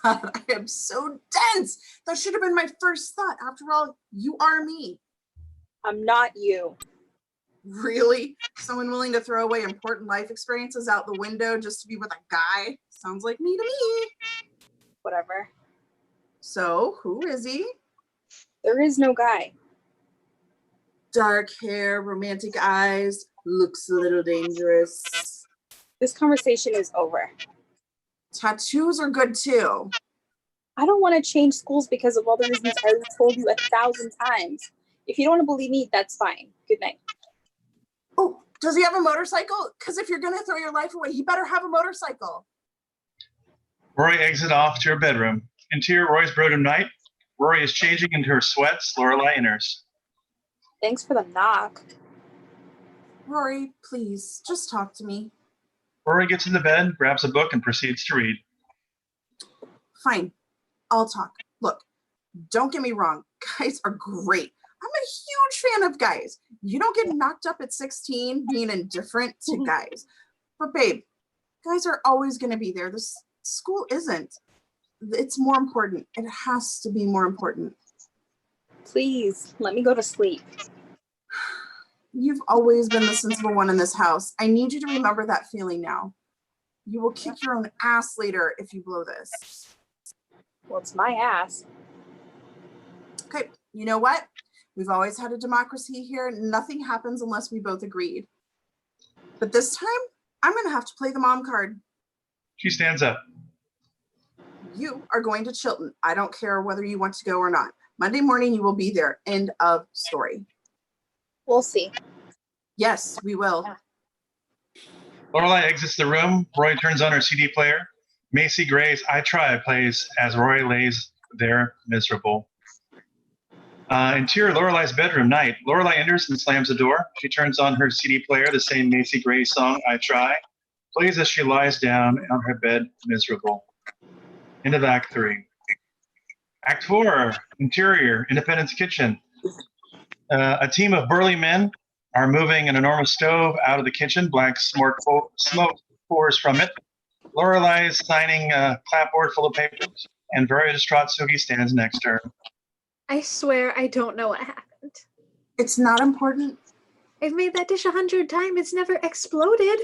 God, I am so dense. That should have been my first thought. After all, you are me. I'm not you. Really? Someone willing to throw away important life experiences out the window just to be with a guy? Sounds like me to me. Whatever. So, who is he? There is no guy. Dark hair, romantic eyes, looks a little dangerous. This conversation is over. Tattoos are good too. I don't want to change schools because of all the reasons I already told you 1,000 times. If you don't want to believe me, that's fine. Good night. Oh, does he have a motorcycle? Because if you're going to throw your life away, he better have a motorcycle. Rory exits off to her bedroom. Interior Roy's bedroom night. Rory is changing into her sweats. Lorelai enters. Thanks for the knock. Rory, please, just talk to me. Rory gets into bed, grabs a book, and proceeds to read. Fine, I'll talk. Look, don't get me wrong. Guys are great. I'm a huge fan of guys. You don't get knocked up at 16 being indifferent to guys. But babe, guys are always going to be there. This school isn't. It's more important. It has to be more important. Please, let me go to sleep. You've always been the sensible one in this house. I need you to remember that feeling now. You will kick your own ass later if you blow this. Well, it's my ass. Okay, you know what? We've always had a democracy here. Nothing happens unless we both agreed. But this time, I'm going to have to play the mom card. She stands up. You are going to Chilton. I don't care whether you want to go or not. Monday morning, you will be there. End of story. We'll see. Yes, we will. Lorelai exits the room. Roy turns on her CD player. Macy Gray's I Try plays as Roy lays there miserable. Interior Lorelai's bedroom, night. Lorelai enters and slams the door. She turns on her CD player. The same Macy Gray song, I Try, plays as she lies down on her bed, miserable. End of Act 3. Act 4, interior, Independence Kitchen. A team of burly men are moving an enormous stove out of the kitchen. Black smoke pours from it. Lorelai is signing a clapboard full of papers, and very distraught Suki stands next to her. I swear I don't know what happened. It's not important. I've made that dish 100 times. It's never exploded.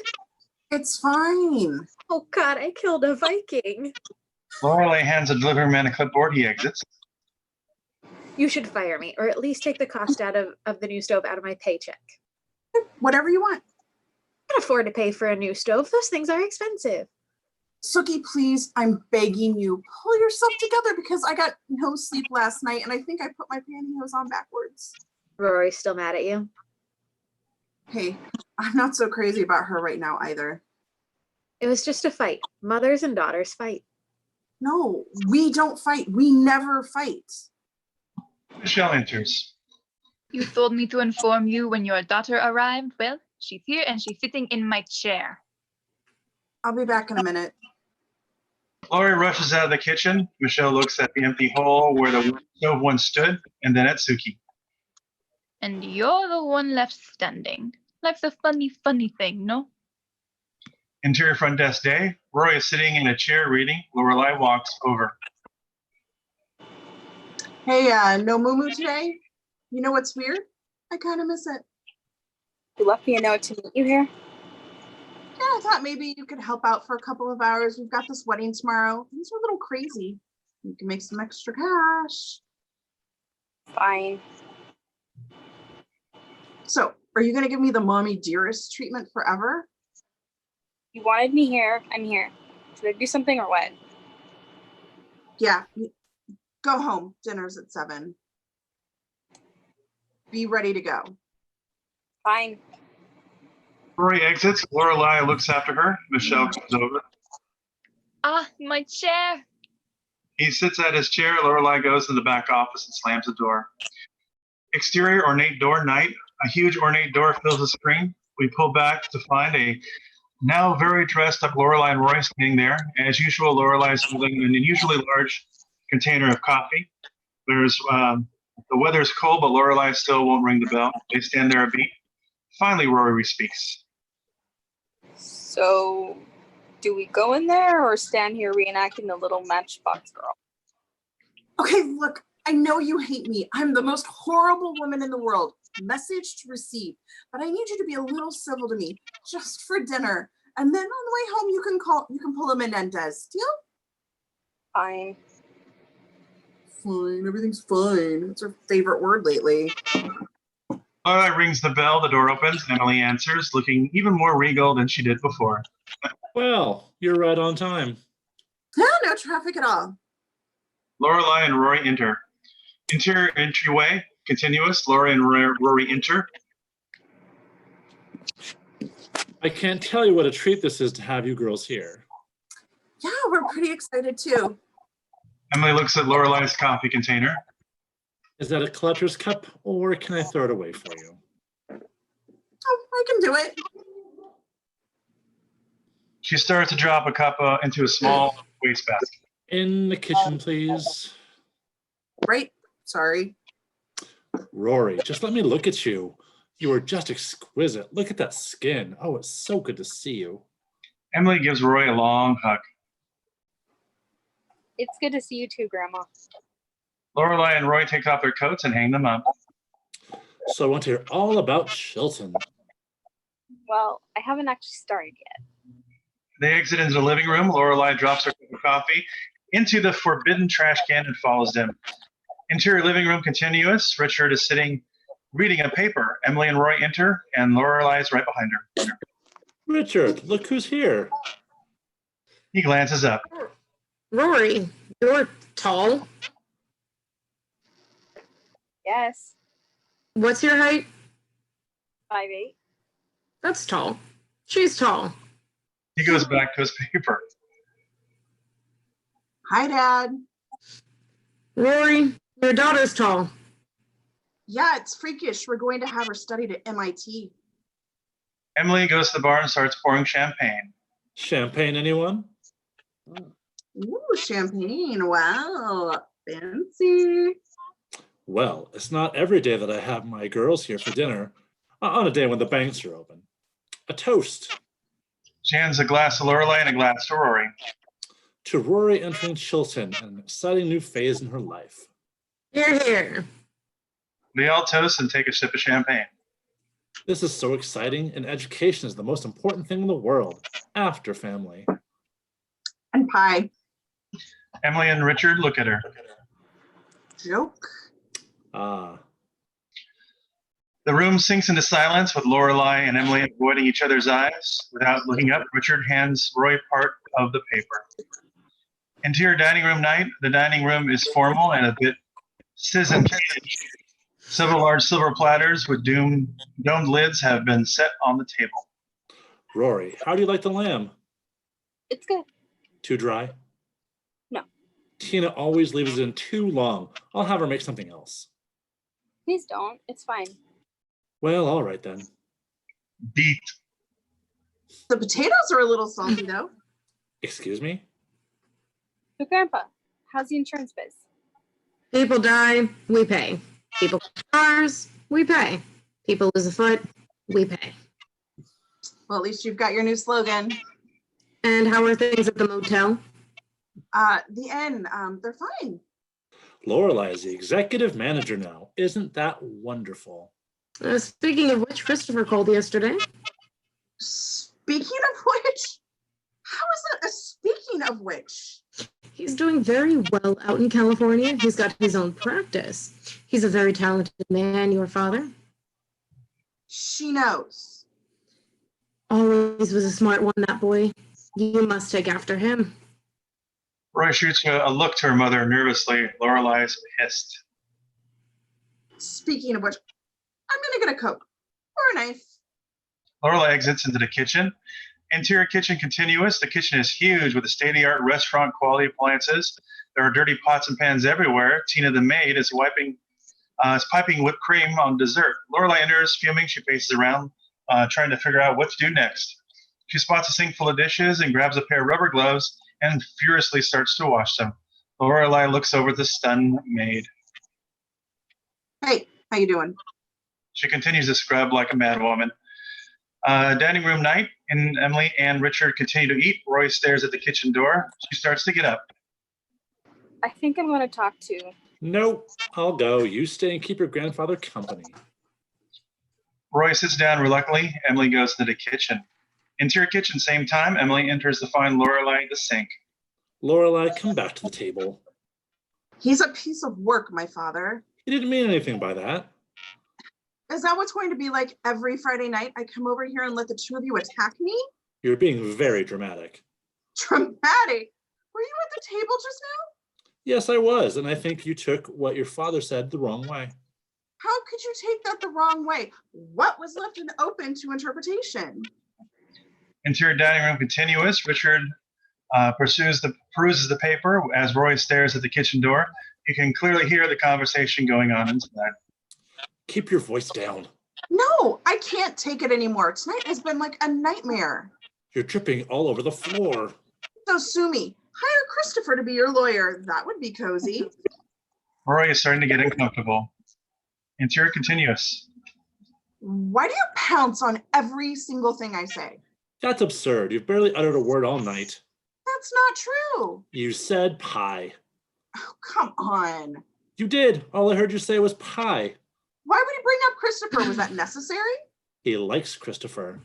It's fine. Oh God, I killed a Viking. Lorelai hands the delivery man a clipboard. He exits. You should fire me, or at least take the cost out of the new stove out of my paycheck. Whatever you want. I can afford to pay for a new stove. Those things are expensive. Suki, please, I'm begging you, pull yourself together because I got no sleep last night and I think I put my pantyhose on backwards. Rory's still mad at you. Hey, I'm not so crazy about her right now either. It was just a fight. Mothers and daughters fight. No, we don't fight. We never fight. Michelle enters. You told me to inform you when your daughter arrived. Well, she's here and she's sitting in my chair. I'll be back in a minute. Lori rushes out of the kitchen. Michelle looks at the empty hole where the stove once stood, and then at Suki. And you're the one left standing. Life's a funny, funny thing, no? Interior front desk day. Roy is sitting in a chair reading. Lorelai walks over. Hey, no moo today? You know what's weird? I kind of miss it. You left me a note to meet you here. Yeah, I thought maybe you could help out for a couple of hours. We've got this wedding tomorrow. Things are a little crazy. You can make some extra cash. Fine. So, are you going to give me the mommy dearest treatment forever? You wanted me here. I'm here. Should I do something or what? Yeah. Go home. Dinner's at 7. Be ready to go. Fine. Rory exits. Lorelai looks after her. Michelle comes over. Ah, my chair. He sits at his chair. Lorelai goes to the back office and slams the door. Exterior ornate door, night. A huge ornate door fills the screen. We pull back to find a now very dressed up Lorelai and Roy standing there. As usual, Lorelai is holding an unusually large container of coffee. There's the weather's cold, but Lorelai still won't ring the bell. They stand there a beat. Finally, Rory speaks. So, do we go in there or stand here reenacting the little Matchbox Girl? Okay, look, I know you hate me. I'm the most horrible woman in the world. Message to receive. But I need you to be a little civil to me, just for dinner. And then on the way home, you can pull a Menendez. Deal? Fine. Fine. Everything's fine. It's her favorite word lately. Lorelai rings the bell. The door opens. Emily answers, looking even more regal than she did before. Well, you're right on time. No traffic at all. Lorelai and Rory enter. Interior entryway, continuous. Lorelai and Rory enter. I can't tell you what a treat this is to have you girls here. Yeah, we're pretty excited too. Emily looks at Lorelai's coffee container. Is that a collector's cup, or can I throw it away for you? Oh, I can do it. She starts to drop a cup into a small wastebasket. In the kitchen, please. Right. Sorry. Rory, just let me look at you. You are just exquisite. Look at that skin. Oh, it's so good to see you. Emily gives Roy a long hug. It's good to see you too, Grandma. Lorelai and Roy take off their coats and hang them up. So I want to hear all about Chilton. Well, I haven't actually started yet. They exit into the living room. Lorelai drops her cup of coffee into the forbidden trash can and follows them. Interior living room continuous. Richard is sitting reading a paper. Emily and Roy enter, and Lorelai is right behind her. Richard, look who's here. He glances up. Rory, you're tall. Yes, What's your height? 5'8". That's tall. She's tall. He goes back to his paper. Hi, Dad. Rory, your daughter's tall. Yeah, it's freakish. We're going to have her studied at MIT. Emily goes to the bar and starts pouring champagne. Champagne, anyone? Ooh, champagne. Wow, fancy. Well, it's not every day that I have my girls here for dinner, on a day when the banks are open. A toast. She hands a glass to Lorelai and a glass to Rory. To Rory entering Chilton, an exciting new phase in her life. Here, here. They all toast and take a sip of champagne. This is so exciting, and education is the most important thing in the world, after family. And pie. Emily and Richard look at her. Joke. Ah. The room sinks into silence with Lorelai and Emily avoiding each other's eyes. Without looking up, Richard hands Roy part of the paper. Interior dining room night. The dining room is formal and a bit sizzling. Several large silver platters with domed lids have been set on the table. Rory, how do you like the lamb? It's good. Too dry? No. Tina always leaves it in too long. I'll have her make something else. Please don't. It's fine. Well, all right then. Beat. The potatoes are a little salty, though. Excuse me? So, Grandpa, how's the insurance biz? People die, we pay. People get cars, we pay. People lose a foot, we pay. Well, at least you've got your new slogan. And how are things at the motel? The inn, they're fine. Lorelai is the executive manager now. Isn't that wonderful? Speaking of which, Christopher called yesterday. Speaking of which? How is that a speaking of which? He's doing very well out in California. He's got his own practice. He's a very talented man, your father. She knows. Always was a smart one, that boy. You must take after him. Roy shoots a look to her mother nervously. Lorelai's pissed. Speaking of which, I'm gonna get a Coke or a knife. Lorelai exits into the kitchen. Interior kitchen continuous. The kitchen is huge with a state-of-the-art restaurant quality appliances. There are dirty pots and pans everywhere. Tina, the maid, is piping whipped cream on dessert. Lorelai enters, fuming. She paces around, trying to figure out what to do next. She spots a sink full of dishes and grabs a pair of rubber gloves and furiously starts to wash them. Lorelai looks over at the stunned maid. Hey, how you doing? She continues to scrub like a madwoman. Dining room night, and Emily and Richard continue to eat. Roy stares at the kitchen door. She starts to get up. I think I'm going to talk to. Nope, I'll go. You stay and keep your grandfather company. Roy sits down reluctantly. Emily goes to the kitchen. Interior kitchen, same time. Emily enters to find Lorelai at the sink. Lorelai, come back to the table. He's a piece of work, my father. He didn't mean anything by that. Is that what's going to be like every Friday night? I come over here and let the two of you attack me? You're being very dramatic. Dramatic? Were you at the table just now? Yes, I was, and I think you took what your father said the wrong way. How could you take that the wrong way? What was left open to interpretation? Interior dining room continuous. Richard peruses the paper as Roy stares at the kitchen door. You can clearly hear the conversation going on inside. Keep your voice down. No, I can't take it anymore. Tonight has been like a nightmare. You're dripping all over the floor. So sue me. Hire Christopher to be your lawyer. That would be cozy. Roy is starting to get uncomfortable. Interior continuous. Why do you pounce on every single thing I say? That's absurd. You've barely uttered a word all night. That's not true. You said pie. Oh, come on. You did. All I heard you say was pie. Why would he bring up Christopher? Was that necessary? He likes Christopher.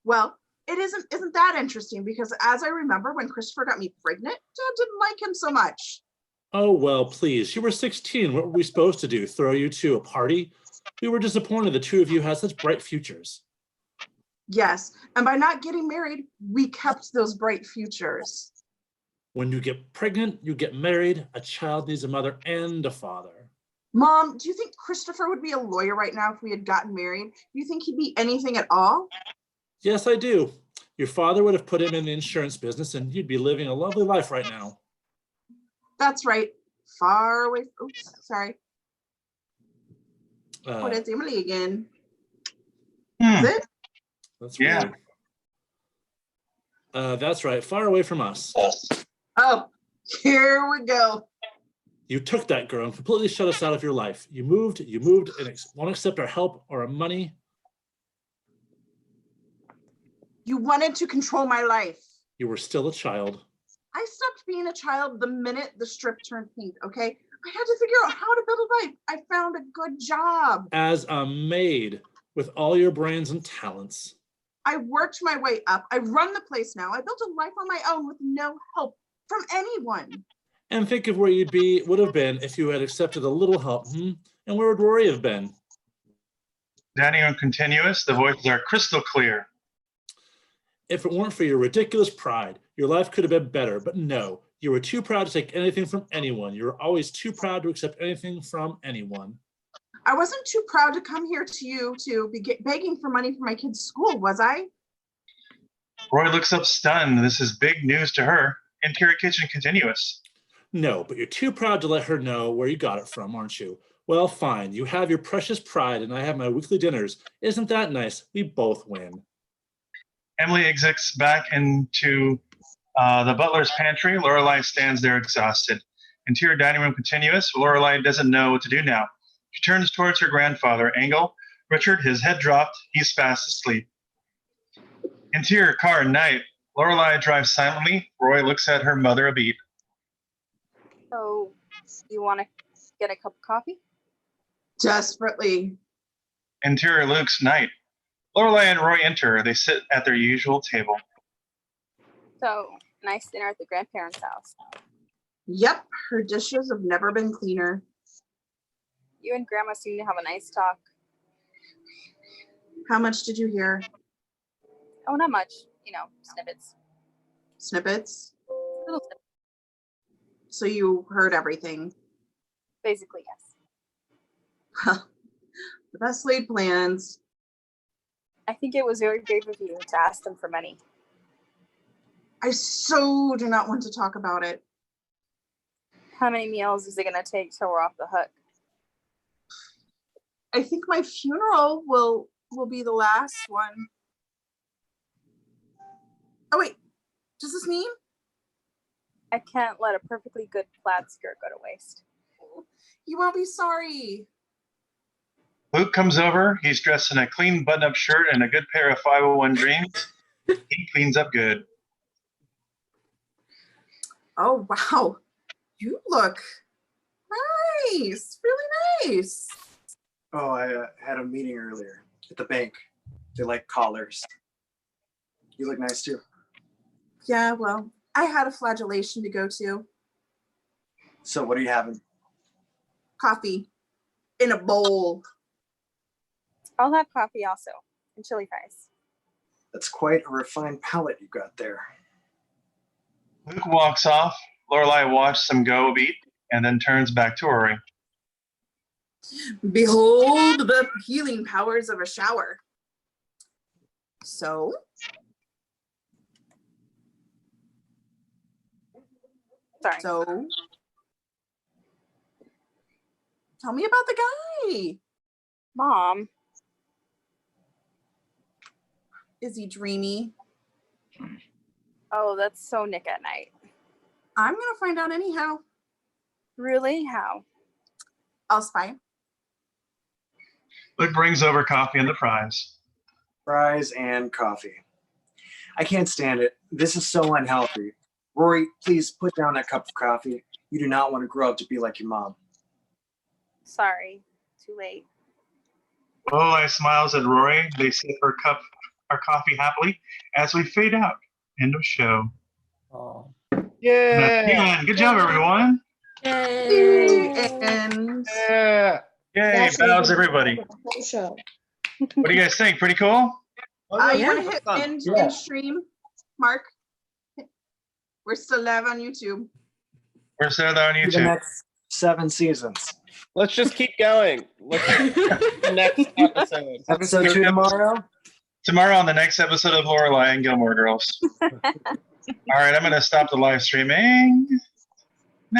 Well, it isn't that interesting because as I remember when Christopher got me pregnant, Dad didn't like him so much. Oh, well, please. You were 16. What were we supposed to do? Throw you to a party? We were disappointed the two of you had such bright futures. Yes, and by not getting married, we kept those bright futures. When you get pregnant, you get married. A child needs a mother and a father. Mom, do you think Christopher would be a lawyer right now if we had gotten married? Do you think he'd be anything at all? Yes, I do. Your father would have put him in the insurance business and you'd be living a lovely life right now. That's right. Far away. Oops, sorry. Uh, Oh, that's Emily again. Is it? That's Yeah. weird. That's right. Far away from us. Oh, here we go. You took that girl and completely shut us out of your life. You moved and won't accept our help or our money. You wanted to control my life. You were still a child. I stopped being a child the minute the strip turned pink, okay? I had to figure out how to build a life. I found a good job. As a maid with all your brains and talents. I worked my way up. I run the place now. I built a life on my own with no help from anyone. And think of where would have been if you had accepted a little help. And where would Rory have been? Danny on continuous, the voices are crystal clear. If it weren't for your ridiculous pride, your life could have been better, but no, you were too proud to take anything from anyone. You were always too proud to accept anything from anyone. I wasn't too proud to come here to you to be begging for money for my kid's school, was I? Roy looks up stunned. This is big news to her. Interior kitchen continuous. No, but you're too proud to let her know where you got it from, aren't you? Well, fine. You have your precious pride and I have my weekly dinners. Isn't that nice? We both win. Emily exits back into the butler's pantry. Lorelai stands there exhausted. Interior dining room continuous. Lorelai doesn't know what to do now. She turns towards her grandfather, Angle. Richard, his head dropped. He's fast asleep. Interior car night. Lorelai drives silently. Roy looks at her mother a beat. So, you want to get a cup of coffee? Desperately. Interior Luke's night. Lorelai and Roy enter. They sit at their usual table. So, nice dinner at the grandparents' house. Yep, her dishes have never been cleaner. You and Grandma seem to have a nice talk. How much did you hear? Oh, not much. Snippets. Snippets? Little snippets. So you heard everything? Basically, yes. The best laid plans. I think it was very brave of you to ask them for money. I so do not want to talk about it. How many meals is it going to take till we're off the hook? I think my funeral will be the last one. Oh wait, does this mean? I can't let a perfectly good plaid skirt go to waste. You won't be sorry. Luke comes over. He's dressed in a clean button-up shirt and a good pair of 501 dreams. He cleans up good. Oh, wow. You look nice. Really nice. Oh, I had a meeting earlier at the bank. They like collars. You look nice too. Yeah, well, I had a flagellation to go to. So what are you having? Coffee in a bowl. I'll have coffee also, and chili fries. That's quite a refined palate you got there. Luke walks off. Lorelai watches him go a beat and then turns back to Rory. Behold the healing powers of a shower. So? Sorry. So? Tell me about the guy. Mom. Is he dreamy? Oh, that's so Nick at night. I'm gonna find out anyhow. Really? How? I'll spy. Luke brings over coffee and the fries. Fries and coffee. I can't stand it. This is so unhealthy. Rory, please put down that cup of coffee. You do not want to grow up to be like your mom. Sorry. Too late. Lorelai smiles at Rory. They sip her coffee happily as we fade out. End of show. Yeah. Good job, everyone. Yay! And Yeah. Yay, That's bows the everybody. whole show. What do you guys think? Pretty cool? you Yeah. want to hit Fun. end Yeah. stream, Mark? We're still live on YouTube. We're still there on For the YouTube. next 7 seasons. Let's just keep going. Let's the next episode. Episode 2 tomorrow. Tomorrow on the next episode of Lorelai and Gilmore Girls. All right, I'm going to stop the live streaming.